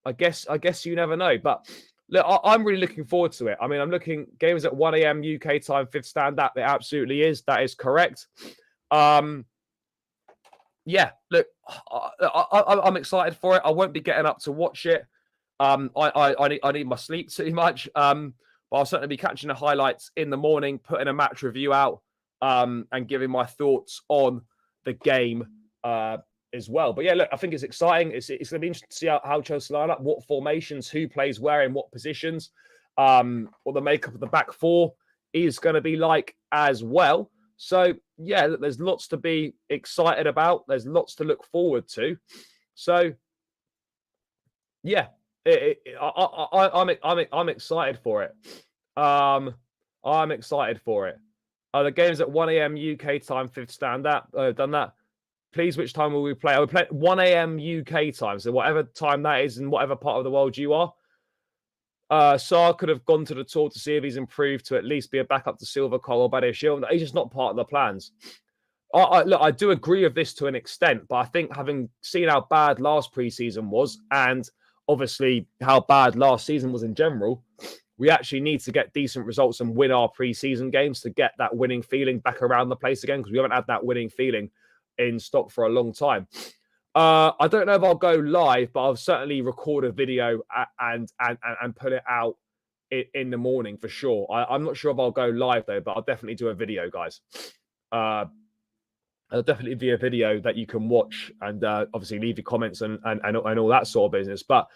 I guess you never know. But look, I'm really looking forward to it. I mean, I'm looking games at 1 a.m. UK time, 5th stand-up. It absolutely is. That is correct. Yeah, look, I'm excited for it. I won't be getting up to watch it. I need my sleep too much. But I'll certainly be catching the highlights in the morning, putting a match review out, and giving my thoughts on the game as well. But yeah, look, I think it's exciting. It's going to be interesting to see how Chelsea line up, what formations, who plays where in what positions, what the makeup of the back four is going to be like as well. So yeah, there's lots to be excited about. There's lots to look forward to. So yeah, I'm excited for it. I'm excited for it. The game's at 1 a.m. UK time, 5th stand-up. Done that. Please, which time will we play? I will play at 1 a.m. UK time. So whatever time that is in whatever part of the world you are. Sarr could have gone to the tour to see if he's improved to at least be a backup to Silva, Cole, or Badiashile. He's just not part of the plans. Look, I do agree with this to an extent, but I think having seen how bad last preseason was, and obviously how bad last season was in general, we actually need to get decent results and win our preseason games to get that winning feeling back around the place again, because we haven't had that winning feeling in stock for a long time. I don't know if I'll go live, but I'll certainly record a video and put it out in the morning for sure. I'm not sure if I'll go live though, but I'll definitely do a video, guys. It'll definitely be a video that you can watch and obviously leave your comments and all that sort of business. But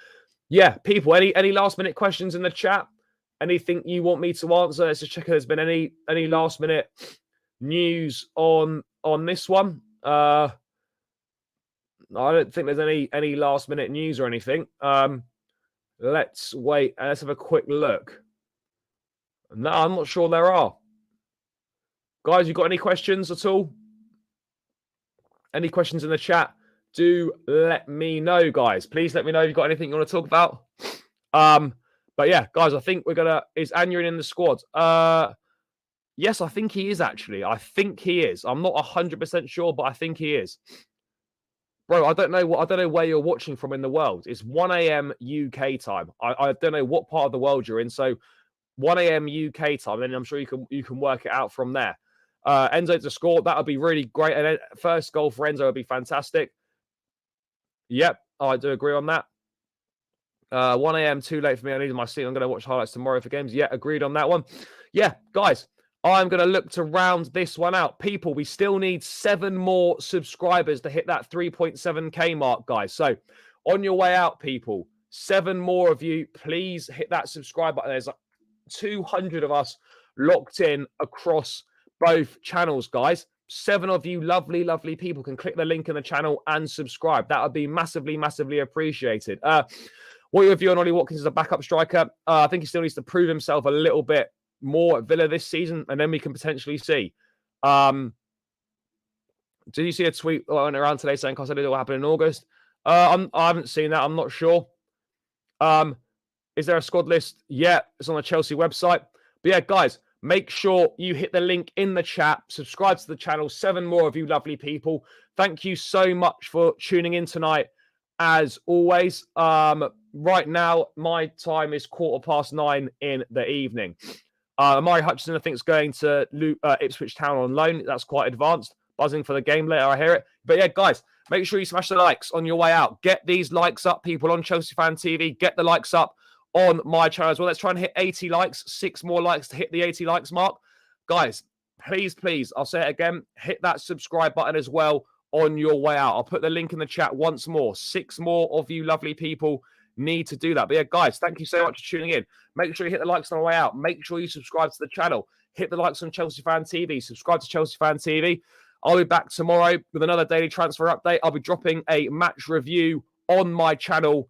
yeah, people, any last minute questions in the chat? Anything you want me to answer? Let's just check if there's been any last minute news on this one. I don't think there's any last minute news or anything. Let's wait and let's have a quick look. No, I'm not sure there are. Guys, you got any questions at all? Any questions in the chat? Do let me know, guys. Please let me know if you've got anything you want to talk about. But yeah, guys, I think we're gonna. Is Aneurin in the squad? Yes, I think he is actually. I think he is. I'm not 100% sure, but I think he is. Bro, I don't know where you're watching from in the world. It's 1 a.m. UK time. I don't know what part of the world you're in. So 1 a.m. UK time, and I'm sure you can work it out from there. Enzo to score, that would be really great. And first goal for Enzo would be fantastic. Yep, I do agree on that. 1 a.m. too late for me. I need my sleep. I'm going to watch highlights tomorrow for games. Yeah, agreed on that one. Yeah, guys, I'm going to look to round this one out. People, we still need 7 more subscribers to hit that 3.7K mark, guys. So on your way out, people, 7 more of you, please hit that subscribe button. There's like 200 of us locked in across both channels, guys. 7 of you lovely, lovely people can click the link in the channel and subscribe. That would be massively, massively appreciated. What are your view on Ollie Watkins as a backup striker? I think he still needs to prove himself a little bit more at Villa this season, and then we can potentially see. Did you see a tweet going around today saying Costello will happen in August? I haven't seen that. I'm not sure. Is there a squad list? Yeah, it's on the Chelsea website. But yeah, guys, make sure you hit the link in the chat. Subscribe to the channel. 7 more of you lovely people. Thank you so much for tuning in tonight. As always, right now, my time is 9:15 in the evening. Amari Hutchinson, I think, is going to Ipswich Town on loan. That's quite advanced. Buzzing for the game later, I hear it. But yeah, guys, make sure you smash the likes on your way out. Get these likes up, people, on Chelsea Fan TV. Get the likes up on my channel as well. Let's try and hit 80 likes. 6 more likes to hit the 80 likes mark. Guys, please, please, I'll say it again, hit that subscribe button as well on your way out. I'll put the link in the chat once more. 6 more of you lovely people need to do that. But yeah, guys, thank you so much for tuning in. Make sure you hit the likes on the way out. Make sure you subscribe to the channel. Hit the likes on Chelsea Fan TV. Subscribe to Chelsea Fan TV. I'll be back tomorrow with another daily transfer update. I'll be dropping a match review on my channel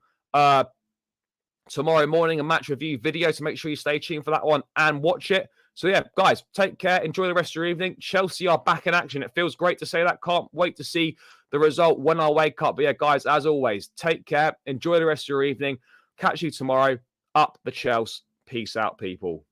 tomorrow morning, a match review video. So make sure you stay tuned for that one and watch it. So yeah, guys, take care. Enjoy the rest of your evening. Chelsea are back in action. It feels great to say that. Can't wait to see the result when I wake up. But yeah, guys, as always, take care. Enjoy the rest of your evening. Catch you tomorrow. Up the Chelsea. Peace out, people.